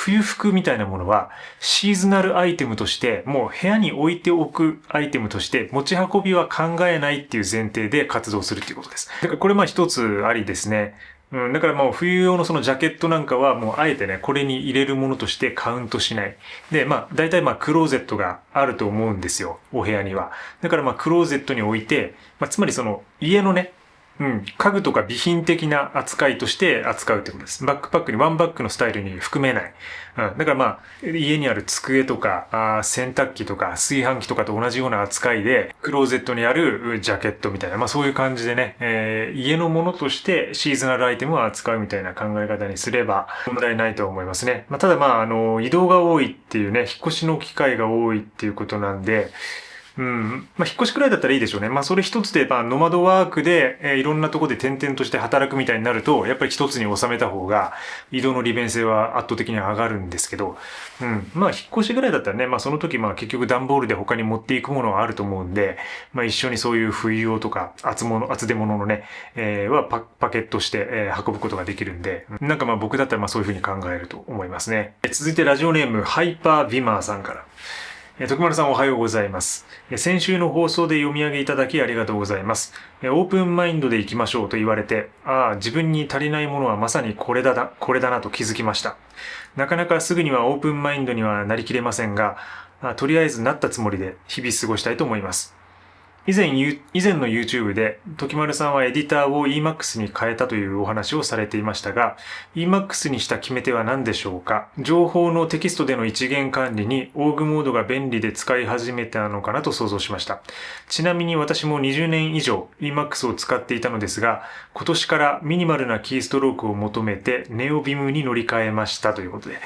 冬服みたいなものはシーズナルアイテムとして、もう部屋に置いておくアイテムとして持ち運びは考えないっていう前提で活動するっていうことです。だからこれ一つありですね。だからもう冬用のそのジャケットなんかはもうあえてね、これに入れるものとしてカウントしない。で、大体クローゼットがあると思うんですよ。お部屋には。だからクローゼットに置いて、つまりその家のね、家具とか備品的な扱いとして扱うってことです。バックパックにワンバッグのスタイルに含めない。だから家にある机とか、洗濯機とか、炊飯器とかと同じような扱いで、クローゼットにあるジャケットみたいな、そういう感じでね、家のものとしてシーズナルアイテムを扱うみたいな考え方にすれば問題ないと思いますね。ただ移動が多いっていうね、引っ越しの機会が多いっていうことなんで、引っ越しくらいだったらいいでしょうね。それ一つで、ノマドワークで、いろんなところで転々として働くみたいになると、やっぱり一つに収めた方が、移動の利便性は圧倒的に上がるんですけど、引っ越しぐらいだったらね、その時結局段ボールで他に持っていくものはあると思うんで、一緒にそういう冬用とか、厚手物のね、はパケットして、運ぶことができるんで、僕だったらそういうふうに考えると思いますね。続いてラジオネーム、ハイパービマーさんから。徳丸さんおはようございます。先週の放送で読み上げいただきありがとうございます。オープンマインドで行きましょうと言われて、自分に足りないものはまさにこれだなと気づきました。なかなかすぐにはオープンマインドにはなりきれませんが、とりあえずなったつもりで日々過ごしたいと思います。以前の YouTube で、時丸さんはエディターを Emacs に変えたというお話をされていましたが、Emacs にした決め手は何でしょうか？情報のテキストでの一元管理に OG モードが便利で使い始めたのかなと想像しました。ちなみに私も20年以上 Emacs を使っていたのですが、今年からミニマルなキーストロークを求めて NeoBim に乗り換えましたということで、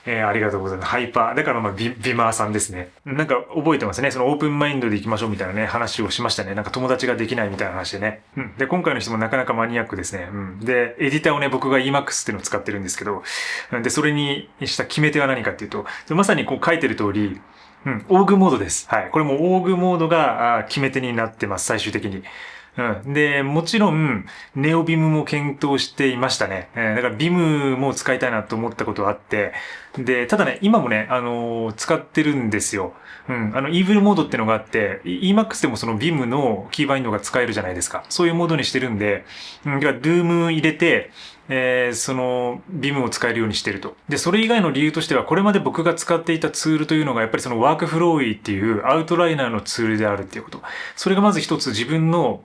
ありがとうございます。ハイパー。だからビマーさんですね。覚えてますね。そのオープンマインドで行きましょうみたいなね、話をしましたね。友達ができないみたいな話でね。で、今回の人もなかなかマニアックですね。で、エディターをね、僕が Emacs っていうのを使ってるんですけど、で、それにした決め手は何かっていうと、まさに書いてる通り、オーグモードです。はい。これもオーグモードが決め手になってます、最終的に。で、もちろん、ネオビムも検討していましたね。だからビムも使いたいなと思ったことがあって、で、ただね、今もね、使ってるんですよ。イーブルモードってのがあって、Emacs でもそのビムのキーバインドが使えるじゃないですか。そういうモードにしてるんで、だから Doom 入れて、そのビムを使えるようにしてると。で、それ以外の理由としては、これまで僕が使っていたツールというのが、やっぱりそのワークフローイっていうアウトライナーのツールであるっていうこと。それがまず一つ自分の、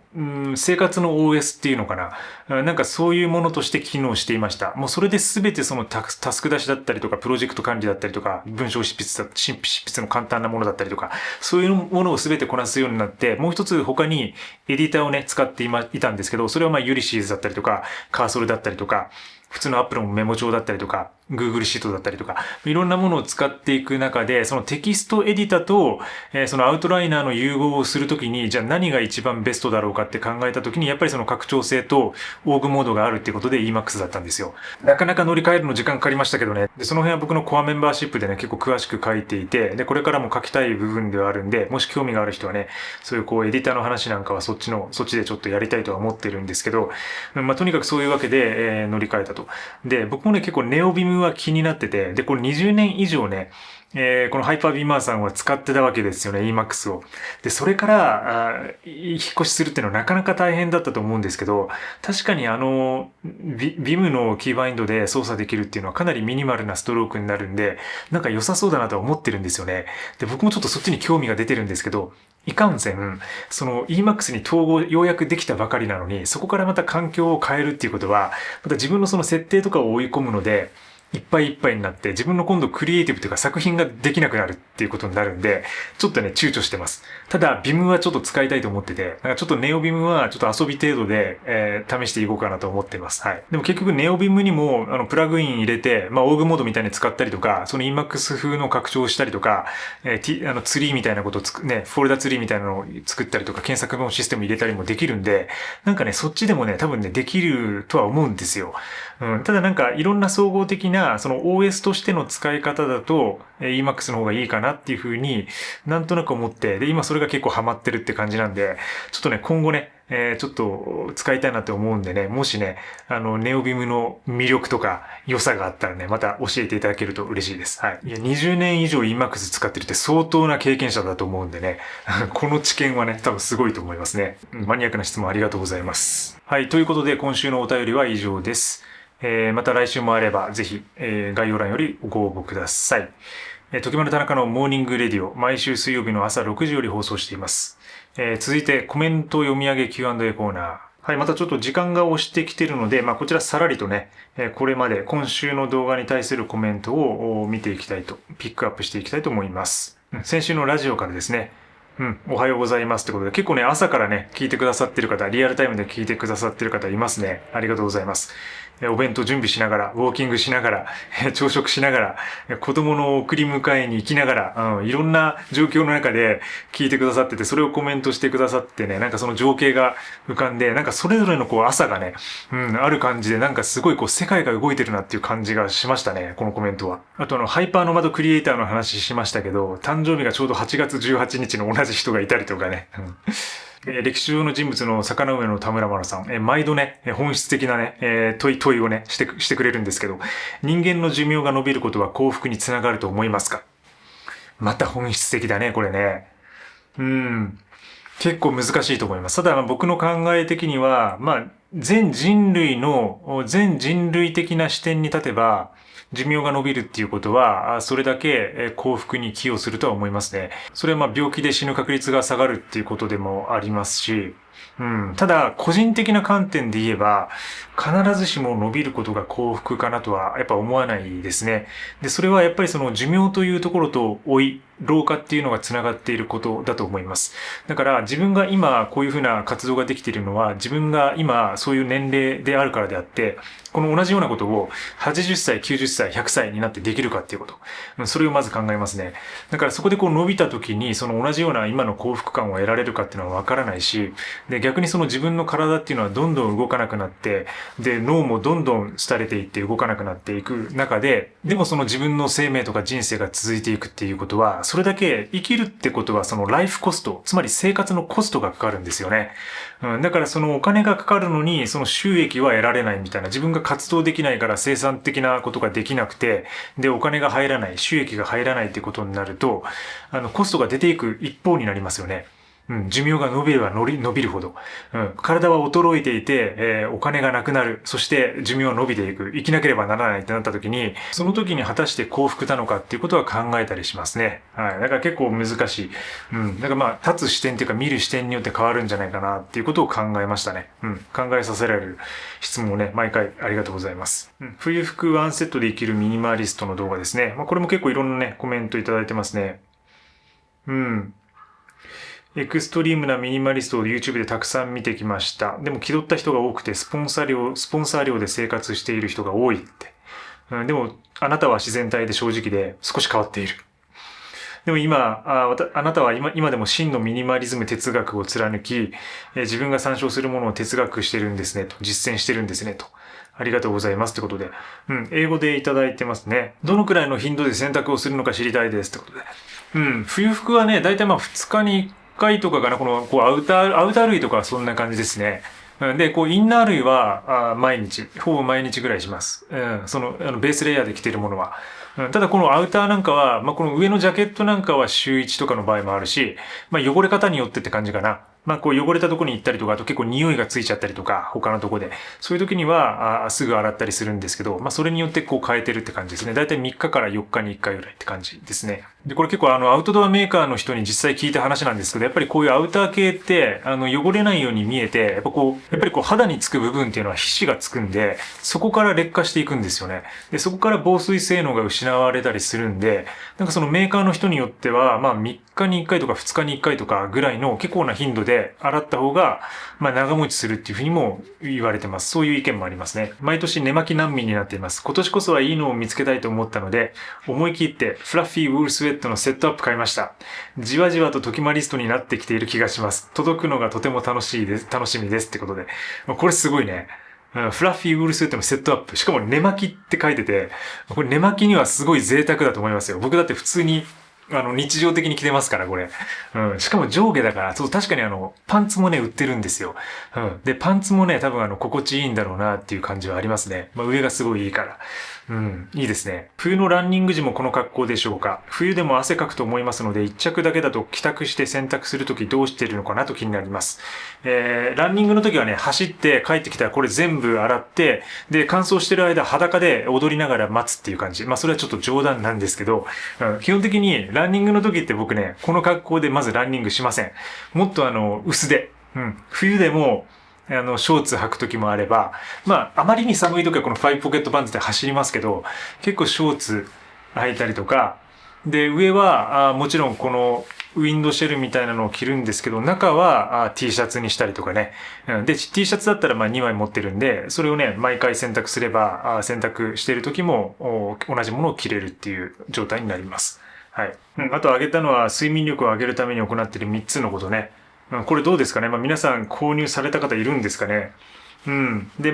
生活の OS っていうのかな。そういうものとして機能していました。もうそれで全てそのタスク出しだったりとか、プロジェクト管理だったりとか、文章執筆の簡単なものだったりとか、そういうものを全てこなすようになって、もう一つ他にエディターをね、使っていたんですけど、それはユリシーズだったりとか、カーソルだったりとか、普通の Apple のメモ帳だったりとか、Google シートだったりとか、いろんなものを使っていく中で、そのテキストエディタと、そのアウトライナーの融合をするときに、じゃあ何が一番ベストだろうかって考えたときに、やっぱりその拡張性とオーグモードがあるっていうことで Emacs だったんですよ。なかなか乗り換えるの時間かかりましたけどね。で、その辺は僕のコアメンバーシップでね、結構詳しく書いていて、で、これからも書きたい部分ではあるんで、もし興味がある人はね、そういうエディターの話なんかはそっちでちょっとやりたいとは思ってるんですけど、とにかくそういうわけで、乗り換えたと。で、僕もね、結構ネオビムは気になってて、で、これ20年以上ね、このハイパービーマーさんは使ってたわけですよね、Emacs を。で、それから、引っ越しするっていうのはなかなか大変だったと思うんですけど、確かにビムのキーバインドで操作できるっていうのはかなりミニマルなストロークになるんで、良さそうだなとは思ってるんですよね。で、僕もちょっとそっちに興味が出てるんですけど、いかんせん、その Emacs に統合ようやくできたばかりなのに、そこからまた環境を変えるっていうことは、また自分のその設定とかを追い込むので、いっぱいいっぱいになって、自分の今度クリエイティブというか作品ができなくなるっていうことになるんで、ちょっとね、躊躇してます。ただ、ビムはちょっと使いたいと思ってて、ちょっとネオビムはちょっと遊び程度で、試していこうかなと思ってます。はい。でも結局ネオビムにも、プラグイン入れて、オーグモードみたいに使ったりとか、その Emacs 風の拡張をしたりとか、ツリーみたいなことをフォルダツリーみたいなのを作ったりとか、検索のシステム入れたりもできるんで、そっちでもね、多分ね、できるとは思うんですよ。ただいろんな総合的なな、その OS としての使い方だと、EMAX の方がいいかなっていうふうになんとなく思って、で、今それが結構ハマってるって感じなんで、ちょっとね、今後ね、ちょっと使いたいなって思うんでね、もしね、ネオビムの魅力とか良さがあったらね、また教えていただけると嬉しいです。はい。いや、20年以上 EMAX 使ってるって相当な経験者だと思うんでね、この知見はね、多分すごいと思いますね。マニアックな質問ありがとうございます。はい。ということで、今週のお便りは以上です。また来週もあれば、ぜひ、概要欄よりご応募ください。時丸田中のモーニングレディオ、毎週水曜日の朝6時より放送しています。続いてコメント読み上げ Q&A コーナー。はい、またちょっと時間が押してきてるので、こちらさらりとね、これまで今週の動画に対するコメントを見ていきたいと、ピックアップしていきたいと思います。先週のラジオからですね、おはようございますってことで、結構ね、朝からね、聞いてくださってる方、リアルタイムで聞いてくださってる方いますね。ありがとうございます。お弁当準備しながら、ウォーキングしながら、朝食しながら、子供の送り迎えに行きながら、いろんな状況の中で聞いてくださってて、それをコメントしてくださってね、なんかその情景が浮かんで、なんかそれぞれのこう朝がね、ある感じで、なんかすごいこう世界が動いてるなっていう感じがしましたね、このコメントは。あとハイパーノマドクリエイターの話しましたけど、誕生日がちょうど8月18日の同じ人がいたりとかね。歴史上の人物の坂上の田村麻呂さん、毎度ね、本質的なね、問いをね、してくれるんですけど、人間の寿命が伸びることは幸福につながると思いますか？また本質的だね、これね。結構難しいと思います。ただ僕の考え的には、全人類的な視点に立てば、寿命が伸びるっていうことは、それだけ幸福に寄与するとは思いますね。それは病気で死ぬ確率が下がるっていうことでもありますし、ただ、個人的な観点で言えば、必ずしも伸びることが幸福かなとは、やっぱ思わないですね。で、それはやっぱりその寿命というところと老化っていうのが繋がっていることだと思います。だから自分が今こういうふうな活動ができているのは自分が今そういう年齢であるからであって、この同じようなことを80歳、90歳、100歳になってできるかっていうこと。それをまず考えますね。だからそこでこう伸びた時にその同じような今の幸福感を得られるかっていうのはわからないし、で逆にその自分の体っていうのはどんどん動かなくなって、で脳もどんどん廃れていって動かなくなっていく中で、でもその自分の生命とか人生が続いていくっていうことは、それだけ生きるってことはそのライフコスト、つまり生活のコストがかかるんですよね。だからそのお金がかかるのにその収益は得られないみたいな、自分が活動できないから生産的なことができなくて、でお金が入らない、収益が入らないってことになると、コストが出ていく一方になりますよね。寿命が伸びれば伸びるほど、体は衰えていて、お金がなくなる。そして寿命は伸びていく。生きなければならないってなった時に、その時に果たして幸福なのかっていうことは考えたりしますね。はい。だから結構難しい。だから立つ視点っていうか見る視点によって変わるんじゃないかなっていうことを考えましたね。考えさせられる質問をね、毎回ありがとうございます。冬服ワンセットで生きるミニマリストの動画ですね。これも結構いろんなね、コメントいただいてますね。エクストリームなミニマリストを YouTube でたくさん見てきました。でも気取った人が多くてスポンサー料で生活している人が多いって。でもあなたは自然体で正直で少し変わっている。でもあなたは今でも真のミニマリズム哲学を貫き、自分が参照するものを哲学してるんですねと、実践してるんですねと。ありがとうございますってことで。英語でいただいてますね。どのくらいの頻度で洗濯をするのか知りたいですってことで。冬服はね、だいたい2日に1回とかかな、こうアウター類とかはそんな感じですね。で、インナー類は、ほぼ毎日ぐらいします。ベースレイヤーで着ているものは。ただこのアウターなんかは、この上のジャケットなんかは週1とかの場合もあるし、汚れ方によってって感じかな。汚れたとこに行ったりとか、あと結構匂いがついちゃったりとか、他のとこで。そういう時には、すぐ洗ったりするんですけど、それによって変えてるって感じですね。だいたい3日から4日に1回ぐらいって感じですね。で、これ結構アウトドアメーカーの人に実際聞いた話なんですけど、やっぱりこういうアウター系って、汚れないように見えて、やっぱり肌につく部分っていうのは皮脂がつくんで、そこから劣化していくんですよね。で、そこから防水性能が失われたりするんで、なんかそのメーカーの人によっては、3日に1回とか2日に1回とかぐらいの結構な頻度で洗った方が、長持ちするっていうふうにも言われてます。そういう意見もありますね。毎年寝巻き難民になっています。今年こそはいいのを見つけたいと思ったので、思い切ってフラッフィーウールスウェットのセットアップ買いました。じわじわとトキマリストになってきている気がします。届くのがとても楽しみですってことで。これすごいね。フラッフィーウールスウェットのセットアップ。しかも寝巻きって書いてて、これ寝巻きにはすごい贅沢だと思いますよ。僕だって普通に、日常的に着てますから、これ。しかも上下だから、そう、確かにパンツもね、売ってるんですよ。で、パンツもね、多分心地いいんだろうなっていう感じはありますね。上がすごいいいから。いいですね。冬のランニング時もこの格好でしょうか。冬でも汗かくと思いますので、一着だけだと帰宅して洗濯するときどうしているのかなと気になります。ランニングの時はね、走って帰ってきたらこれ全部洗って、で、乾燥してる間裸で踊りながら待つっていう感じ。それはちょっと冗談なんですけど、基本的にランニングの時って僕ね、この格好でまずランニングしません。もっと薄手。冬でも、ショーツ履く時もあれば、あまりに寒い時はこの5ポケットパンツで走りますけど、結構ショーツ履いたりとか、で、上は、もちろんこのウィンドシェルみたいなのを着るんですけど、中はT シャツにしたりとかね。で、T シャツだったら2枚持ってるんで、それをね、毎回洗濯すれば、洗濯してる時も同じものを着れるっていう状態になります。はい。あと挙げたのは睡眠力を上げるために行っている3つのことね。これどうですかね。皆さん購入された方いるんですかね。で、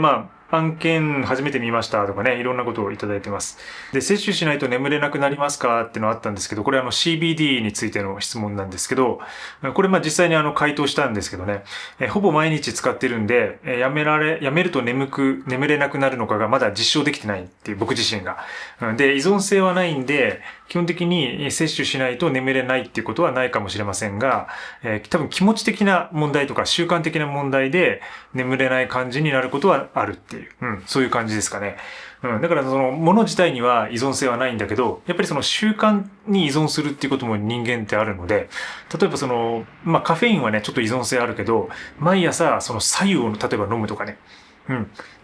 案件初めて見ましたとかね、いろんなことをいただいてます。で、摂取しないと眠れなくなりますかってのあったんですけど、これCBD についての質問なんですけど、これ実際に回答したんですけどね、ほぼ毎日使ってるんで、やめると眠れなくなるのかがまだ実証できてないっていう僕自身が。で、依存性はないんで、基本的に摂取しないと眠れないっていうことはないかもしれませんが、多分気持ち的な問題とか習慣的な問題で眠れない感じになることはあるっていう、そういう感じですかね。だからその物自体には依存性はないんだけど、やっぱりその習慣に依存するっていうことも人間ってあるので、例えばカフェインはね、ちょっと依存性あるけど、毎朝その白湯を例えば飲むとかね、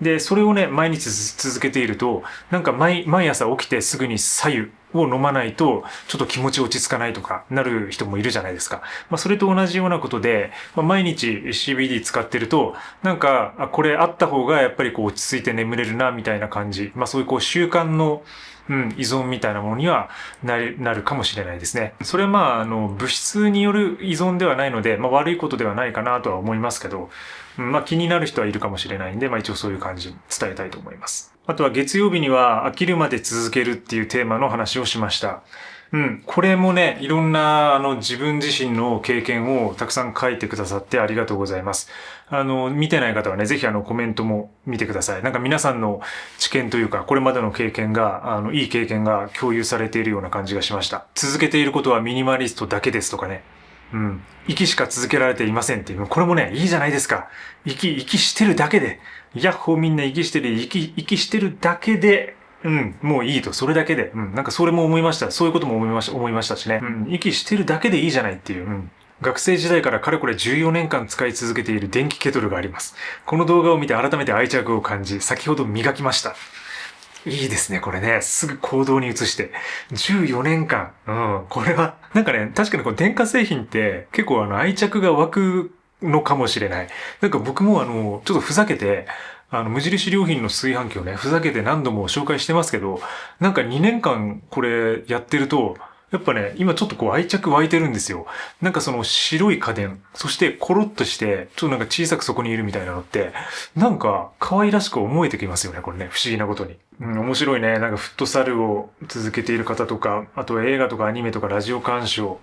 で、それをね、毎日続けていると、なんか毎朝起きてすぐに白湯を飲まないと、ちょっと気持ち落ち着かないとかなる人もいるじゃないですか。それと同じようなことで、毎日 CBD 使ってると、なんか、これあった方がやっぱり落ち着いて眠れるな、みたいな感じ。そういう習慣の依存みたいなものにはなるかもしれないですね。それは物質による依存ではないので、悪いことではないかなとは思いますけど、気になる人はいるかもしれないんで、一応そういう感じに伝えたいと思います。あとは月曜日には飽きるまで続けるっていうテーマの話をしました。これもね、いろんな自分自身の経験をたくさん書いてくださってありがとうございます。見てない方はね、ぜひコメントも見てください。なんか皆さんの知見というか、これまでの経験が、いい経験が共有されているような感じがしました。続けていることはミニマリストだけですとかね。息しか続けられていませんっていう。これもね、いいじゃないですか。息してるだけで。ヤッホーみんな息してしてるだけで、もういいと。それだけで。なんかそれも思いました。そういうことも思いましたしね。息してるだけでいいじゃないっていう。学生時代からかれこれ14年間使い続けている電気ケトルがあります。この動画を見て改めて愛着を感じ、先ほど磨きました。いいですね、これね。すぐ行動に移して。14年間。これは、なんかね、確かにこの電化製品って結構愛着が湧くのかもしれない。なんか僕もちょっとふざけて、無印良品の炊飯器をね、ふざけて何度も紹介してますけど、なんか2年間これやってると、やっぱね、今ちょっと愛着湧いてるんですよ。なんかその白い家電、そしてコロッとして、ちょっとなんか小さくそこにいるみたいなのって、なんか可愛らしく思えてきますよね、これね。不思議なことに。面白いね。なんかフットサルを続けている方とか、あと映画とかアニメとかラジオ鑑賞を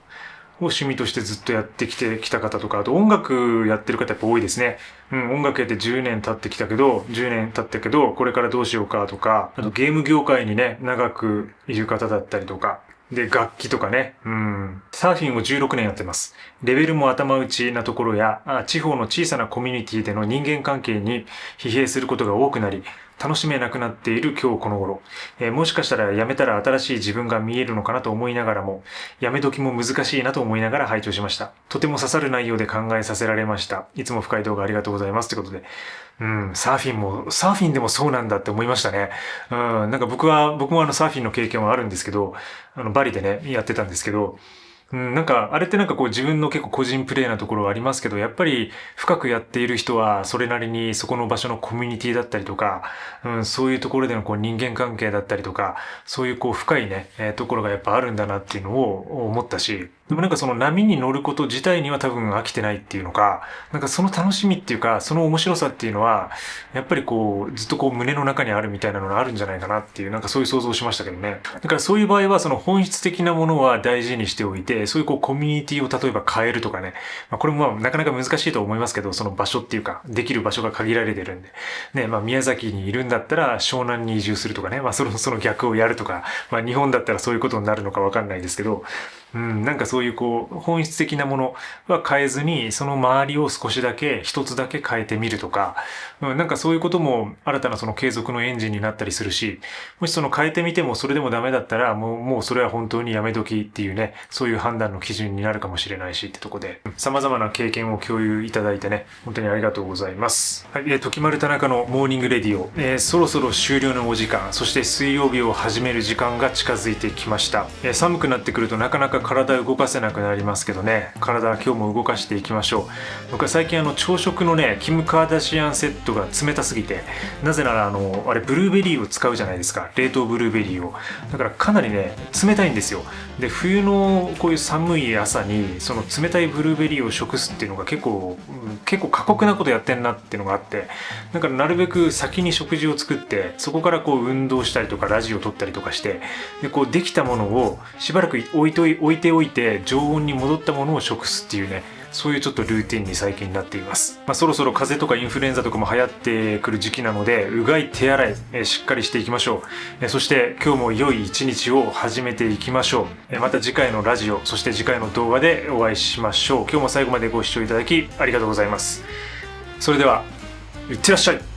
趣味としてずっとやってきた方とか、あと音楽やってる方やっぱ多いですね。音楽やって10年経ってたけど、これからどうしようかとか、あとゲーム業界にね、長くいる方だったりとか、で、楽器とかね。サーフィンを16年やってます。レベルも頭打ちなところや、地方の小さなコミュニティでの人間関係に疲弊することが多くなり、楽しめなくなっている今日この頃。もしかしたらやめたら新しい自分が見えるのかなと思いながらも、やめ時も難しいなと思いながら拝聴しました。とても刺さる内容で考えさせられました。いつも深い動画ありがとうございます。ということで。サーフィンでもそうなんだって思いましたね。なんか僕もサーフィンの経験はあるんですけど、バリでね、やってたんですけど、なんか、あれってなんか自分の結構個人プレイなところはありますけど、やっぱり深くやっている人は、それなりにそこの場所のコミュニティだったりとか、そういうところでの人間関係だったりとか、そういう深いね、ところがやっぱあるんだなっていうのを思ったし、でもなんかその波に乗ること自体には多分飽きてないっていうのか、なんかその楽しみっていうか、その面白さっていうのは、やっぱりこう、ずっとこう胸の中にあるみたいなのがあるんじゃないかなっていう、なんかそういう想像をしましたけどね。だからそういう場合は、その本質的なものは大事にしておいて、そういうこうコミュニティを例えば変えるとかね。これもまあなかなか難しいと思いますけど、その場所っていうか、できる場所が限られてるんで。ね、宮崎にいるんだったら湘南に移住するとかね。その逆をやるとか、日本だったらそういうことになるのかわかんないですけど、なんかそういうこう、本質的なものは変えずに、その周りを少しだけ、一つだけ変えてみるとか、なんかそういうことも新たなその継続のエンジンになったりするし、もしその変えてみてもそれでもダメだったら、もうそれは本当にやめ時っていうね、そういう判断の基準になるかもしれないしってとこで、様々な経験を共有いただいてね、本当にありがとうございます。はい、時丸田中のモーニングレディオ、そろそろ終了のお時間、そして水曜日を始める時間が近づいてきました。寒くなってくるとなかなか体動かせなくなりますけどね、体今日も動かしていきましょう。僕は最近朝食のね、キム・カーダシアンセットが冷たすぎて、なぜならあれブルーベリーを使うじゃないですか、冷凍ブルーベリーを。だからかなりね、冷たいんですよ。で、冬のこういう寒い朝にその冷たいブルーベリーを食すっていうのが結構過酷なことやってんなっていうのがあって、だからなるべく先に食事を作って、そこからこう運動したりとかラジオを撮ったりとかして、でこうできたものをしばらく置いておいて常温に戻ったものを食すっていうね、そういうちょっとルーティンに最近なっています。そろそろ風邪とかインフルエンザとかも流行ってくる時期なので、うがい手洗い、しっかりしていきましょう。そして今日も良い一日を始めていきましょう。また次回のラジオ、そして次回の動画でお会いしましょう。今日も最後までご視聴いただきありがとうございます。それでは、いってらっしゃい。